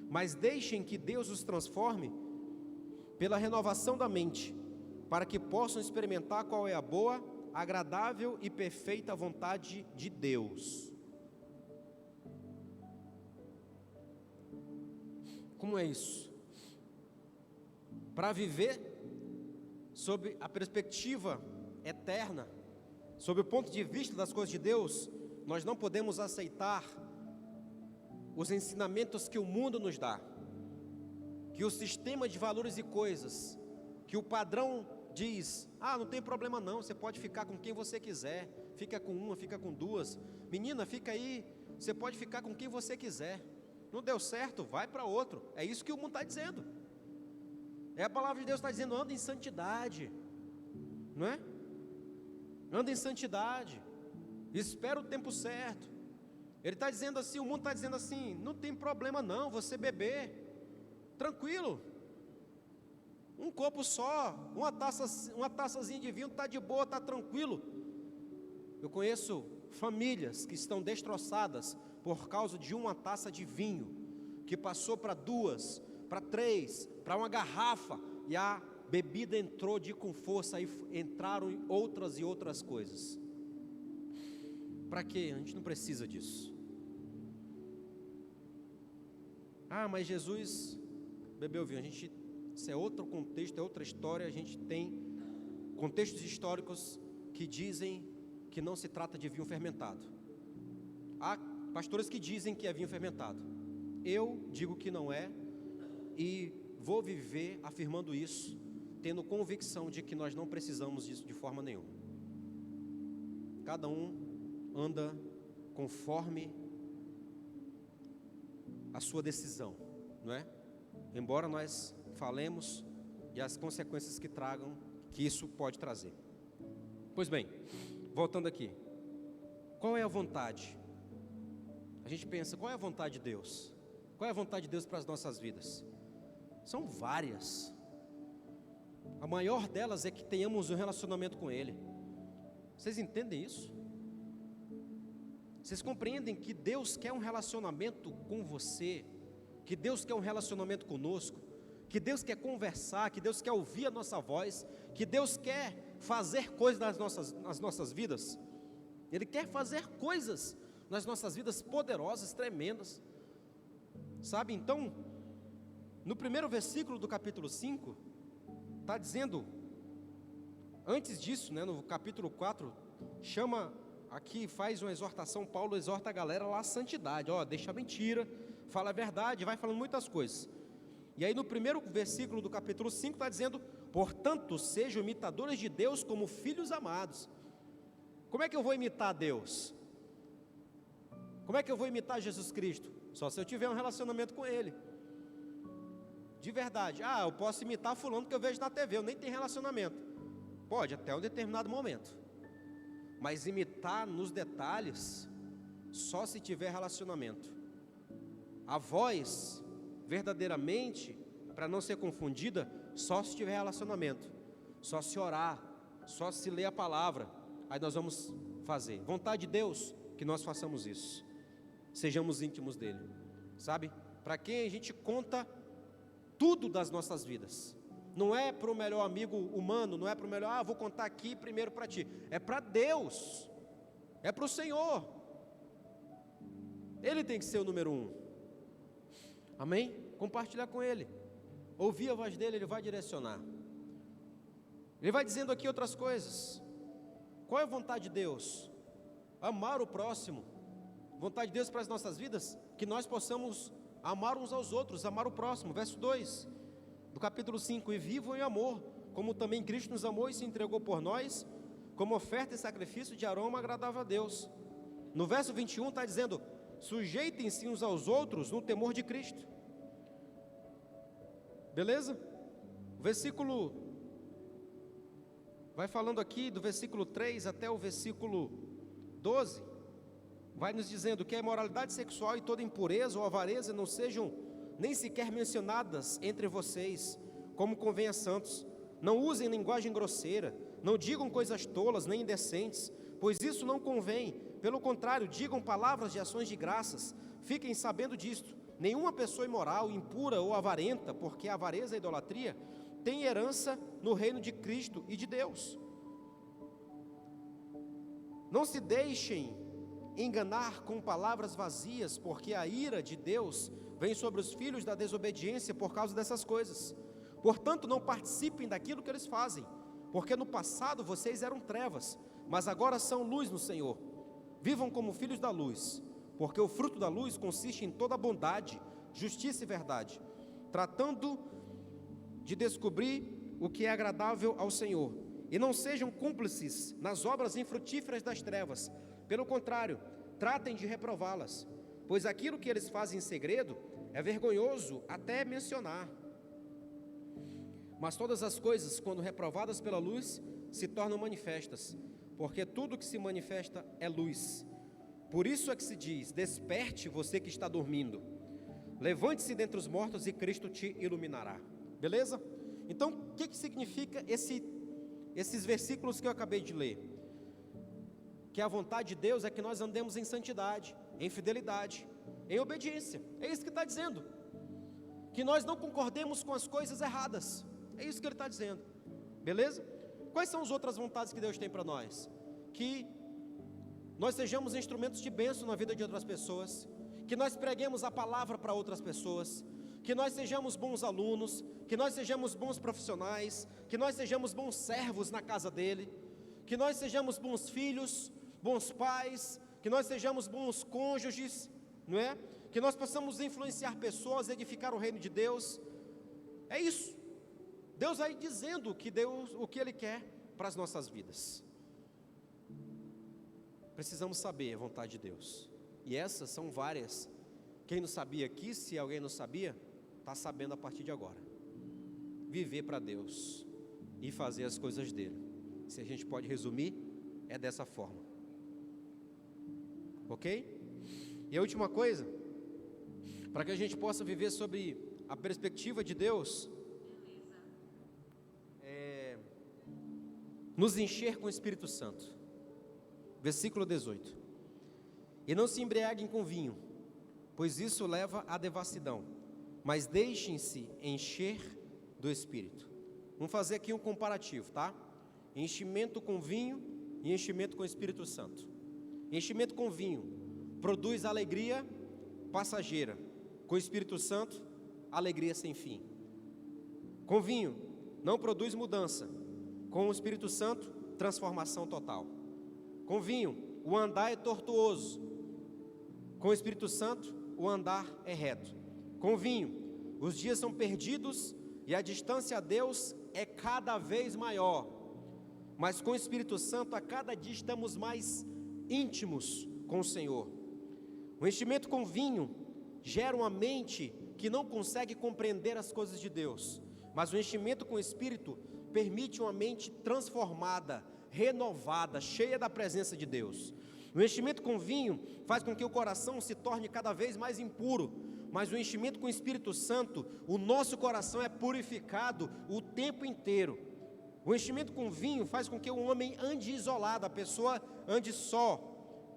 mas deixem que Deus os transforme pela renovação da mente, para que possam experimentar qual é a boa, agradável e perfeita vontade de Deus. Como é isso? Para viver sob a perspectiva eterna, sob o ponto de vista das coisas de Deus, nós não podemos aceitar os ensinamentos que o mundo nos dá, que o sistema de valores e coisas, que o padrão diz: não tem problema não, você pode ficar com quem você quiser, fica com uma, fica com duas, menina, fica aí, você pode ficar com quem você quiser, não deu certo, vai para outro. É isso que o mundo está dizendo. A palavra de Deus está dizendo: anda em santidade, não é? Anda em santidade, espera o tempo certo. Ele está dizendo assim, o mundo está dizendo assim: não tem problema não, você beber, tranquilo, um copo só, uma taçazinha de vinho, está de boa, está tranquilo. Eu conheço famílias que estão destroçadas por causa de uma taça de vinho, que passou para 2, para 3, para uma garrafa, e a bebida entrou com força, e entraram em outras e outras coisas. Para quê? A gente não precisa disso. Ah, mas Jesus bebeu vinho. Isso é outro contexto, é outra história. A gente tem contextos históricos que dizem que não se trata de vinho fermentado. Há pastores que dizem que é vinho fermentado. Eu digo que não é, e vou viver afirmando isso, tendo convicção de que nós não precisamos disso de forma nenhuma. Cada um anda conforme a sua decisão, não é? Embora nós falemos e as consequências que isso pode trazer. Pois bem, voltando aqui, qual é a vontade? A gente pensa, qual é a vontade de Deus? Qual é a vontade de Deus para as nossas vidas? São várias. A maior delas é que tenhamos um relacionamento com Ele. Vocês entendem isso? Vocês compreendem que Deus quer um relacionamento com você, que Deus quer um relacionamento conosco, que Deus quer conversar, que Deus quer ouvir a nossa voz, que Deus quer fazer coisas nas nossas vidas? Ele quer fazer coisas nas nossas vidas poderosas, tremendas. Sabe, então, no primeiro versículo do capítulo 5, está dizendo, antes disso, né, no capítulo 4, aqui faz uma exortação, Paulo exorta a galera lá à santidade, deixa a mentira, fala a verdade, vai falando muitas coisas. E aí no primeiro versículo do capítulo 5 está dizendo, portanto, sejam imitadores de Deus como filhos amados. Como é que eu vou imitar Deus? Como é que eu vou imitar Jesus Cristo? Só se eu tiver um relacionamento com Ele. De verdade. Eu posso imitar fulano que eu vejo na TV, eu nem tenho relacionamento. Pode, até um determinado momento. Mas imitar nos detalhes, só se tiver relacionamento. A voz, verdadeiramente, para não ser confundida, só se tiver relacionamento. Só se orar, só se ler a palavra. Aí nós vamos fazer. Vontade de Deus, que nós façamos isso. Sejamos íntimos dele. Sabe? Para quem a gente conta tudo das nossas vidas. Não é para o melhor amigo humano, não é para o melhor, vou contar aqui primeiro para ti. É para Deus, é para o Senhor. Ele tem que ser o número 1. Amém? Compartilhar com Ele. Ouvir a voz dele, Ele vai direcionar. Ele vai dizendo aqui outras coisas. Qual é a vontade de Deus? Amar o próximo. Vontade de Deus para as nossas vidas? Que nós possamos amar uns aos outros, amar o próximo. Verso 2 do capítulo 5, e vivam em amor, como também Cristo nos amou e se entregou por nós, como oferta e sacrifício de aroma agradável a Deus. No verso 21 está dizendo, sujeitem-se uns aos outros no temor de Cristo. Beleza? O versículo, vai falando aqui do versículo 3 até o versículo 12, vai nos dizendo que a imoralidade sexual e toda impureza ou avareza não sejam nem sequer mencionadas entre vocês, como convém a santos. Não usem linguagem grosseira, não digam coisas tolas nem indecentes, pois isso não convém. Pelo contrário, digam palavras de ações de graças. Fiquem sabendo disto: nenhuma pessoa imoral, impura ou avarenta, porque a avareza e a idolatria têm herança no reino de Cristo e de Deus. Não se deixem enganar com palavras vazias, porque a ira de Deus vem sobre os filhos da desobediência por causa dessas coisas. Portanto, não participem daquilo que eles fazem, porque no passado vocês eram trevas, mas agora são luz no Senhor. Vivam como filhos da luz, porque o fruto da luz consiste em toda bondade, justiça e verdade, tratando de descobrir o que é agradável ao Senhor. E não sejam cúmplices nas obras infrutíferas das trevas. Pelo contrário, tratem de reprová-las, pois aquilo que eles fazem em segredo é vergonhoso até mencionar. Mas todas as coisas, quando reprovadas pela luz, se tornam manifestas, porque tudo que se manifesta é luz. Por isso é que se diz: desperte você que está dormindo, levante-se dentre os mortos e Cristo te iluminará. Beleza? Então, o que significa esses versículos que eu acabei de ler? Que a vontade de Deus é que nós andemos em santidade, em fidelidade, em obediência. É isso que está dizendo. Que nós não concordemos com as coisas erradas. É isso que ele está dizendo. Beleza? Quais são as outras vontades que Deus tem para nós? Que nós sejamos instrumentos de bênção na vida de outras pessoas, que nós preguemos a palavra para outras pessoas, que nós sejamos bons alunos, que nós sejamos bons profissionais, que nós sejamos bons servos na casa dele, que nós sejamos bons filhos, bons pais, que nós sejamos bons cônjuges, não é? Que nós possamos influenciar pessoas, edificar o reino de Deus. É isso. Deus vai dizendo o que Ele quer para as nossas vidas. Precisamos saber a vontade de Deus. E essas são várias. Quem não sabia aqui, se alguém não sabia, está sabendo a partir de agora. Viver para Deus e fazer as coisas dele. Se a gente pode resumir, é dessa forma. Ok? E a última coisa, para que a gente possa viver sobre a perspectiva de Deus, nos encher com o Espírito Santo. Versículo 18. E não se embriaguem com vinho, pois isso leva à devassidão, mas deixem-se encher do Espírito. Vamos fazer aqui um comparativo, tá? Enchimento com vinho e enchimento com o Espírito Santo. Enchimento com vinho produz alegria passageira, com o Espírito Santo, alegria sem fim. Com vinho não produz mudança, com o Espírito Santo, transformação total. Com vinho, o andar é tortuoso, com o Espírito Santo, o andar é reto. Com vinho, os dias são perdidos e a distância a Deus é cada vez maior. Mas com o Espírito Santo, a cada dia estamos mais íntimos com o Senhor. O enchimento com vinho gera uma mente que não consegue compreender as coisas de Deus, mas o enchimento com o Espírito permite uma mente transformada, renovada, cheia da presença de Deus. O enchimento com vinho faz com que o coração se torne cada vez mais impuro, mas o enchimento com o Espírito Santo, o nosso coração é purificado o tempo inteiro. O enchimento com vinho faz com que o homem ande isolado, a pessoa ande só,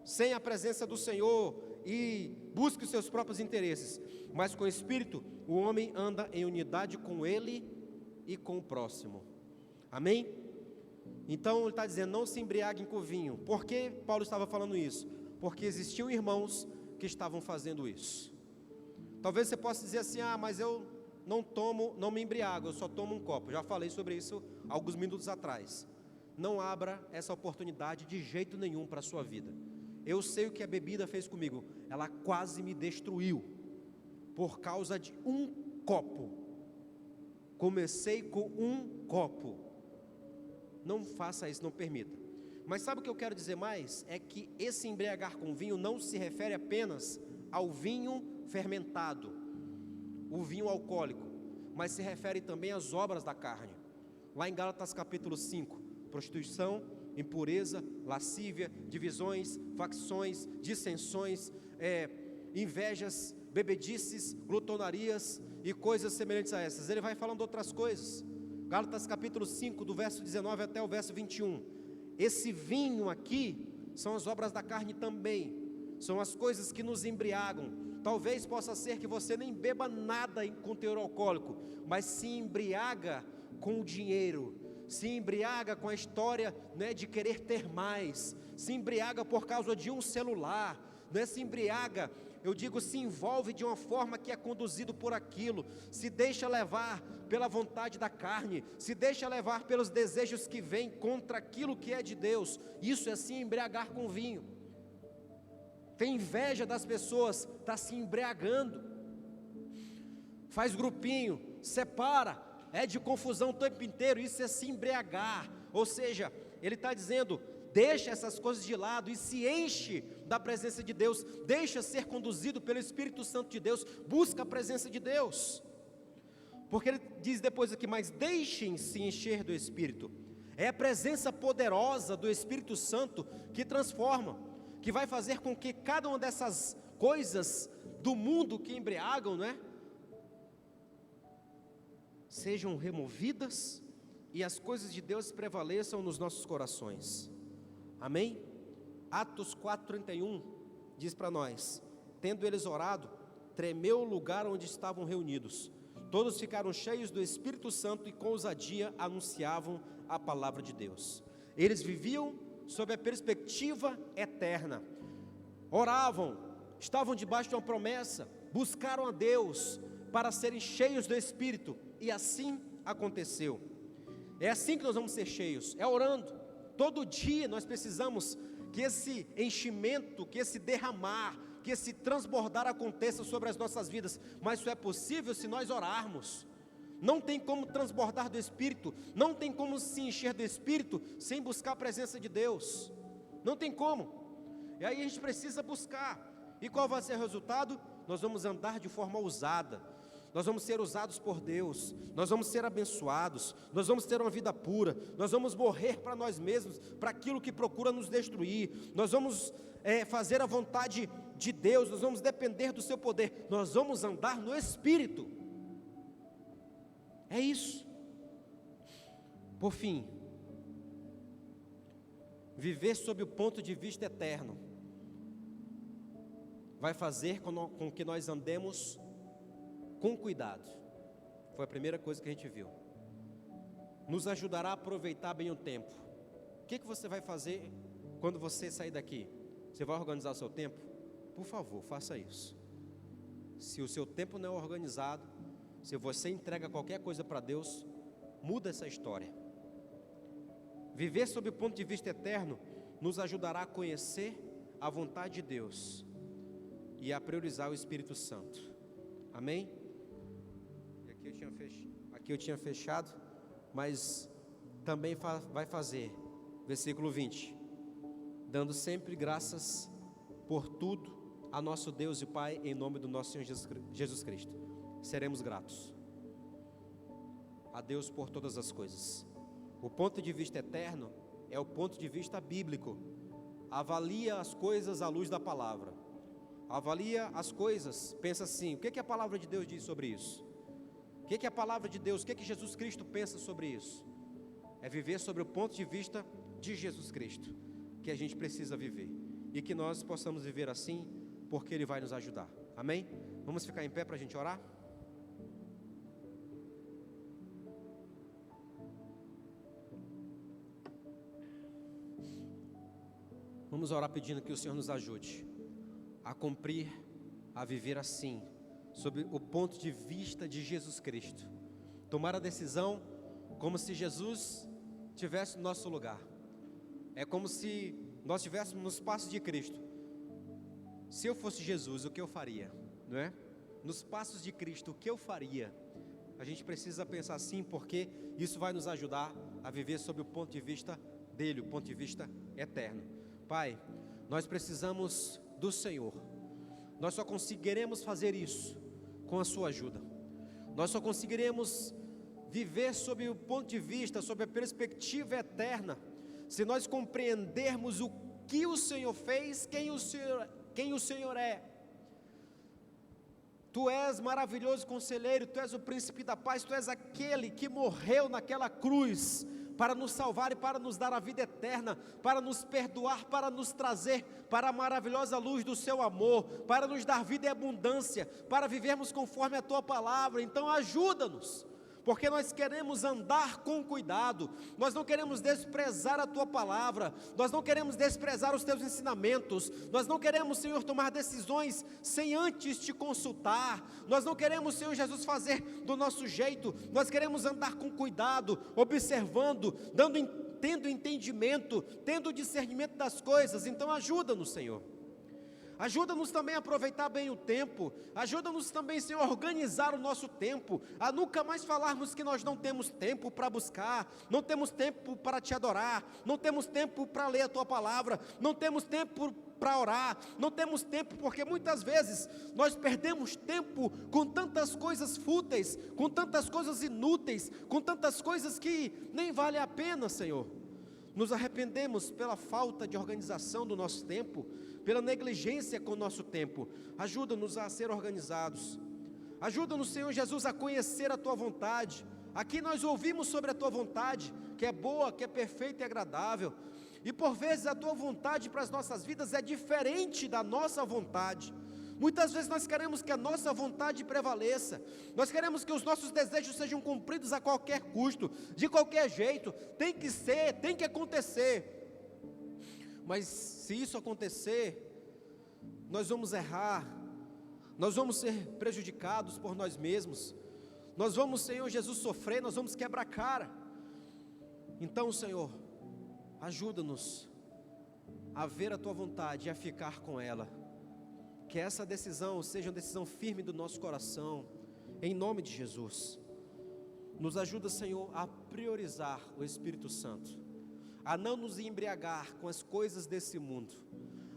sem a presença do Senhor e busque os seus próprios interesses. Mas com o Espírito, o homem anda em unidade com Ele e com o próximo. Amém? Então ele está dizendo, não se embriaguem com vinho. Por que Paulo estava falando isso? Porque existiam irmãos que estavam fazendo isso. Talvez você possa dizer assim, mas eu não me embriago, eu só tomo um copo. Já falei sobre isso alguns minutos atrás. Não abra essa oportunidade de jeito nenhum para a sua vida. Eu sei o que a bebida fez comigo. Ela quase me destruiu por causa de um copo. Comecei com um copo. Não faça isso, não permita. Mas sabe o que eu quero dizer mais? É que esse embriagar com vinho não se refere apenas ao vinho fermentado, o vinho alcoólico, mas se refere também às obras da carne. Lá em Gálatas capítulo 5, prostituição, impureza, lascívia, divisões, facções, dissensões, invejas, bebedices, glutonarias e coisas semelhantes a essas. Ele vai falando outras coisas. Gálatas capítulo 5, do verso 19 até o verso 21. Esse vinho aqui são as obras da carne também, são as coisas que nos embriagam. Talvez possa ser que você nem beba nada com teor alcoólico, mas se embriaga com o dinheiro, se embriaga com a história, né, de querer ter mais, se embriaga por causa de um celular, né, se embriaga, eu digo, se envolve de uma forma que é conduzido por aquilo, se deixa levar pela vontade da carne, se deixa levar pelos desejos que vêm contra aquilo que é de Deus. Isso é se embriagar com vinho. Tem inveja das pessoas, está se embriagando, faz grupinho, separa, é de confusão o tempo inteiro, isso é se embriagar. Ou seja, ele está dizendo, deixa essas coisas de lado e se enche da presença de Deus, deixa ser conduzido pelo Espírito Santo de Deus, busca a presença de Deus, porque ele diz depois aqui, mas deixem-se encher do Espírito. É a presença poderosa do Espírito Santo que transforma, que vai fazer com que cada uma dessas coisas do mundo que embriagam, não é? Sejam removidas e as coisas de Deus prevaleçam nos nossos corações. Amém? Atos 4:31 diz para nós, tendo eles orado, tremeu o lugar onde estavam reunidos, todos ficaram cheios do Espírito Santo e com ousadia anunciavam a palavra de Deus. Eles viviam sob a perspectiva eterna. Oravam, estavam debaixo de uma promessa, buscaram a Deus para serem cheios do Espírito, e assim aconteceu. É assim que nós vamos ser cheios, é orando. Todo dia nós precisamos que esse enchimento, que esse derramar, que esse transbordar aconteça sobre as nossas vidas, mas isso é possível se nós orarmos. Não tem como transbordar do Espírito, não tem como se encher do Espírito sem buscar a presença de Deus, não tem como. E aí a gente precisa buscar, e qual vai ser o resultado? Nós vamos andar de forma ousada, nós vamos ser usados por Deus, nós vamos ser abençoados, nós vamos ter uma vida pura, nós vamos morrer para nós mesmos, para aquilo que procura nos destruir, nós vamos fazer a vontade de Deus, nós vamos depender do seu poder, nós vamos andar no Espírito. É isso. Por fim, viver sob o ponto de vista eterno vai fazer com que nós andemos com cuidado. Foi a primeira coisa que a gente viu. Nos ajudará a aproveitar bem o tempo. O que você vai fazer quando você sair daqui? Você vai organizar o seu tempo? Por favor, faça isso. Se o seu tempo não é organizado, se você entrega qualquer coisa para Deus, muda essa história. Viver sob o ponto de vista eterno nos ajudará a conhecer a vontade de Deus e a priorizar o Espírito Santo. Amém? E aqui eu tinha fechado, mas também vai fazer, versículo 20, dando sempre graças por tudo a nosso Deus e Pai, em nome do nosso Senhor Jesus Cristo. Seremos gratos a Deus por todas as coisas. O ponto de vista eterno é o ponto de vista bíblico. Avalia as coisas à luz da palavra. Avalia as coisas, pensa assim, o que a palavra de Deus diz sobre isso? O que a palavra de Deus, o que Jesus Cristo pensa sobre isso? É viver sobre o ponto de vista de Jesus Cristo, que a gente precisa viver, e que nós possamos viver assim, porque Ele vai nos ajudar. Amém? Vamos ficar em pé para a gente orar? Vamos orar pedindo que o Senhor nos ajude a cumprir, a viver assim, sob o ponto de vista de Jesus Cristo. Tomar a decisão como se Jesus estivesse no nosso lugar. É como se nós estivéssemos nos passos de Cristo. Se eu fosse Jesus, o que eu faria? Não é? Nos passos de Cristo, o que eu faria? A gente precisa pensar assim, porque isso vai nos ajudar a viver sob o ponto de vista dele, o ponto de vista eterno. Pai, nós precisamos do Senhor. Nós só conseguiremos fazer isso com a sua ajuda. Nós só conseguiremos viver sob o ponto de vista, sob a perspectiva eterna, se nós compreendermos o que o Senhor fez, quem o Senhor é. Tu és maravilhoso conselheiro, Tu és o príncipe da paz, Tu és aquele que morreu naquela cruz para nos salvar e para nos dar a vida eterna, para nos perdoar, para nos trazer para a maravilhosa luz do Seu amor, para nos dar vida e abundância, para vivermos conforme a Tua palavra. Então ajuda-nos, porque nós queremos andar com cuidado, nós não queremos desprezar a Tua palavra, nós não queremos desprezar os Teus ensinamentos, nós não queremos, Senhor, tomar decisões sem antes Te consultar, nós não queremos, Senhor Jesus, fazer do nosso jeito, nós queremos andar com cuidado, observando, tendo entendimento, tendo discernimento das coisas. Então ajuda-nos, Senhor. Ajuda-nos também a aproveitar bem o tempo. Ajuda-nos também, Senhor, a organizar o nosso tempo, a nunca mais falarmos que nós não temos tempo para buscar, não temos tempo para Te adorar, não temos tempo para ler a Tua palavra, não temos tempo para orar, não temos tempo, porque muitas vezes nós perdemos tempo com tantas coisas fúteis, com tantas coisas inúteis, com tantas coisas que nem vale a pena, Senhor. Nos arrependemos pela falta de organização do nosso tempo, pela negligência com o nosso tempo. Ajuda-nos a ser organizados. Ajuda-nos, Senhor Jesus, a conhecer a Tua vontade. Aqui nós ouvimos sobre a Tua vontade, que é boa, que é perfeita e agradável. E por vezes a Tua vontade para as nossas vidas é diferente da nossa vontade. Muitas vezes nós queremos que a nossa vontade prevaleça, nós queremos que os nossos desejos sejam cumpridos a qualquer custo, de qualquer jeito, tem que ser, tem que acontecer. Mas se isso acontecer, nós vamos errar, nós vamos ser prejudicados por nós mesmos, nós vamos, Senhor Jesus, sofrer, nós vamos quebrar a cara. Então, Senhor, ajuda-nos a ver a Tua vontade e a ficar com ela. Que essa decisão seja uma decisão firme do nosso coração, em nome de Jesus. Nos ajuda, Senhor, a priorizar o Espírito Santo, a não nos embriagar com as coisas desse mundo,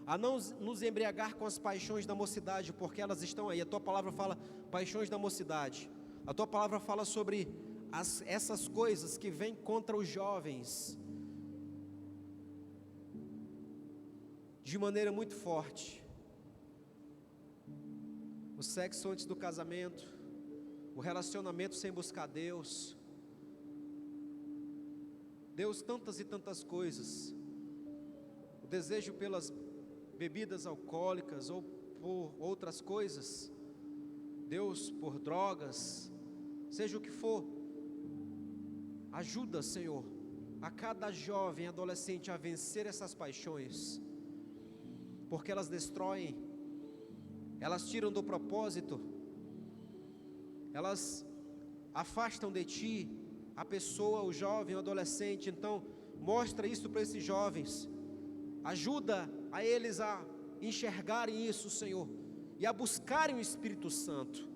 a não nos embriagar com as paixões da mocidade, porque elas estão aí. A Tua palavra fala paixões da mocidade. A Tua palavra fala sobre essas coisas que vêm contra os jovens de maneira muito forte. O sexo antes do casamento, o relacionamento sem buscar Deus, tantas e tantas coisas, o desejo pelas bebidas alcoólicas ou por outras coisas, Deus, por drogas, seja o que for. Ajuda, Senhor, a cada jovem, adolescente a vencer essas paixões, porque elas destroem, elas tiram do propósito, elas afastam de Ti a pessoa, o jovem, o adolescente. Então, mostra isso para esses jovens, ajuda a eles a enxergarem isso, Senhor, e a buscarem o Espírito Santo,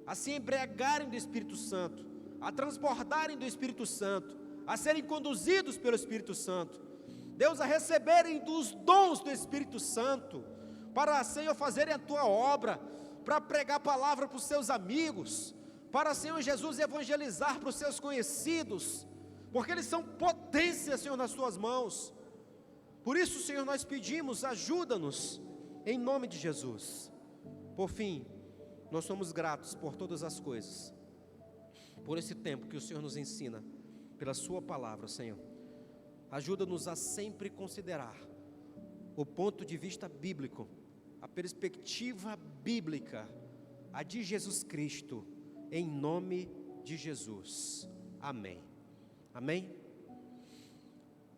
a se embriagarem do Espírito Santo, a transbordarem do Espírito Santo, a serem conduzidos pelo Espírito Santo, Deus, a receberem dos dons do Espírito Santo, para, Senhor, fazerem a Tua obra, para pregar a palavra para os seus amigos, para, Senhor Jesus, evangelizar para os seus conhecidos, porque eles são potência, Senhor, nas Tuas mãos. Por isso, Senhor, nós pedimos, ajuda-nos, em nome de Jesus. Por fim, nós somos gratos por todas as coisas, por esse tempo que o Senhor nos ensina, pela Sua palavra, Senhor. Ajuda-nos a sempre considerar o ponto de vista bíblico, a perspectiva bíblica, a de Jesus Cristo, em nome de Jesus. Amém. Amém?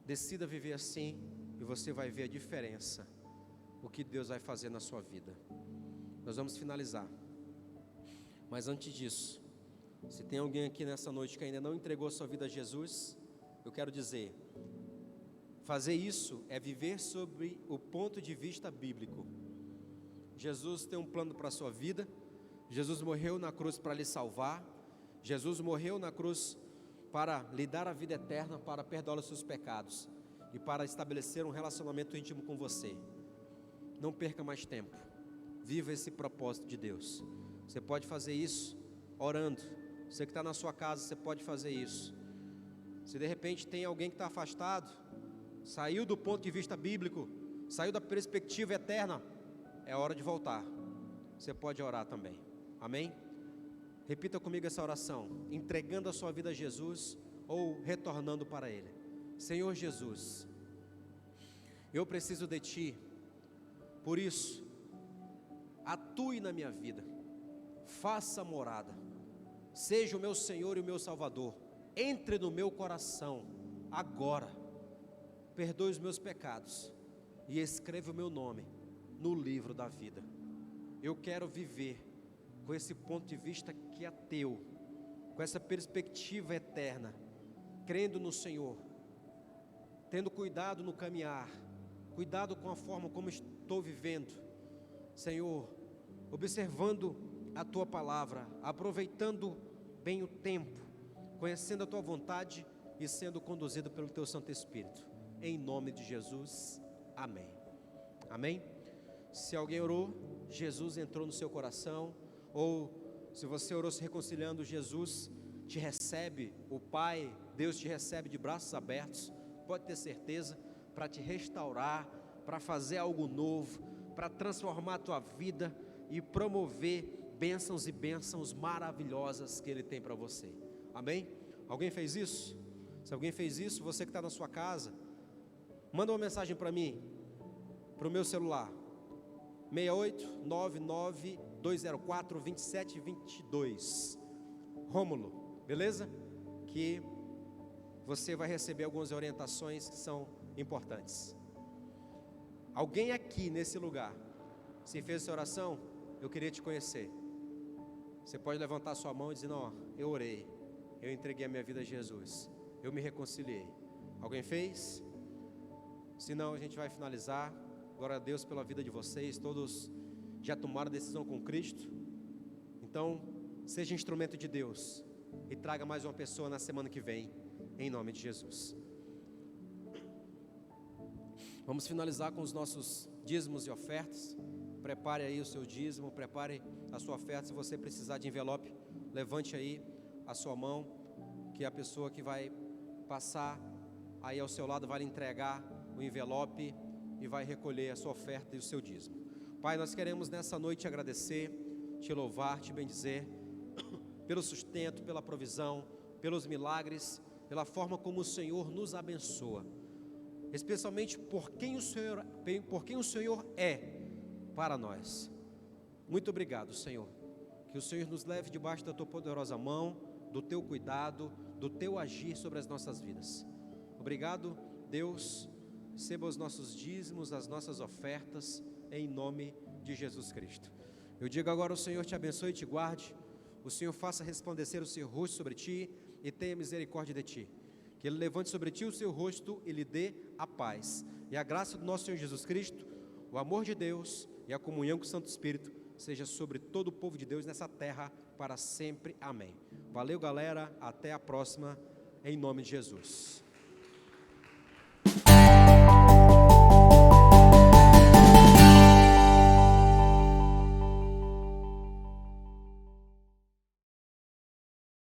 Decida viver assim e você vai ver a diferença, o que Deus vai fazer na sua vida. Nós vamos finalizar, mas antes disso, se tem alguém aqui nessa noite que ainda não entregou a sua vida a Jesus, eu quero dizer, fazer isso é viver sobre o ponto de vista bíblico. Jesus tem um plano para a sua vida. Jesus morreu na cruz para lhe salvar. Jesus morreu na cruz para lhe dar a vida eterna, para perdoar os seus pecados e para estabelecer um relacionamento íntimo com você. Não perca mais tempo, viva esse propósito de Deus. Você pode fazer isso orando. Você que está na sua casa, você pode fazer isso. Se de repente tem alguém que está afastado, saiu do ponto de vista bíblico, saiu da perspectiva eterna, é hora de voltar. Você pode orar também, amém? Repita comigo essa oração, entregando a sua vida a Jesus ou retornando para Ele. Senhor Jesus, eu preciso de Ti, por isso, atue na minha vida, faça morada, seja o meu Senhor e o meu Salvador, entre no meu coração, agora, perdoe os meus pecados e escreva o meu nome no livro da vida. Eu quero viver com esse ponto de vista que é teu, com essa perspectiva eterna, crendo no Senhor, tendo cuidado no caminhar, cuidado com a forma como estou vivendo, Senhor, observando a Tua palavra, aproveitando bem o tempo, conhecendo a Tua vontade e sendo conduzido pelo Teu Santo Espírito, em nome de Jesus, amém. Amém? Se alguém orou, Jesus entrou no seu coração, ou se você orou se reconciliando, Jesus te recebe, o Pai, Deus te recebe de braços abertos, pode ter certeza, para te restaurar, para fazer algo novo, para transformar a tua vida e promover bênçãos e bênçãos maravilhosas que Ele tem para você, amém? Alguém fez isso? Se alguém fez isso, você que está na sua casa, manda uma mensagem para mim, para o meu celular, 68992042722, Rômulo, beleza? Que você vai receber algumas orientações que são importantes. Alguém aqui nesse lugar, se fez essa oração, eu queria te conhecer. Você pode levantar sua mão e dizer: não, eu orei, eu entreguei a minha vida a Jesus, eu me reconciliei. Alguém fez? Se não, a gente vai finalizar. Glória a Deus pela vida de vocês. Todos já tomaram decisão com Cristo. Então, seja instrumento de Deus e traga mais uma pessoa na semana que vem, em nome de Jesus. Vamos finalizar com os nossos dízimos e ofertas. Prepare aí o seu dízimo, prepare a sua oferta. Se você precisar de envelope, levante aí a sua mão, que a pessoa que vai passar aí ao seu lado vai lhe entregar o envelope e vai recolher a sua oferta e o seu dízimo. Pai, nós queremos nessa noite agradecer, te louvar, te bendizer pelo sustento, pela provisão, pelos milagres, pela forma como o Senhor nos abençoa, especialmente por quem o Senhor é para nós. Muito obrigado, Senhor. Que o Senhor nos leve debaixo da tua poderosa mão, do teu cuidado, do teu agir sobre as nossas vidas. Obrigado, Deus. Receba os nossos dízimos, as nossas ofertas, em nome de Jesus Cristo. Eu digo agora: o Senhor te abençoe e te guarde. O Senhor faça resplandecer o seu rosto sobre ti e tenha misericórdia de ti. Que Ele levante sobre ti o seu rosto e lhe dê a paz. E a graça do nosso Senhor Jesus Cristo, o amor de Deus e a comunhão com o Santo Espírito seja sobre todo o povo de Deus nessa terra para sempre. Amém. Valeu, galera. Até a próxima, em nome de Jesus.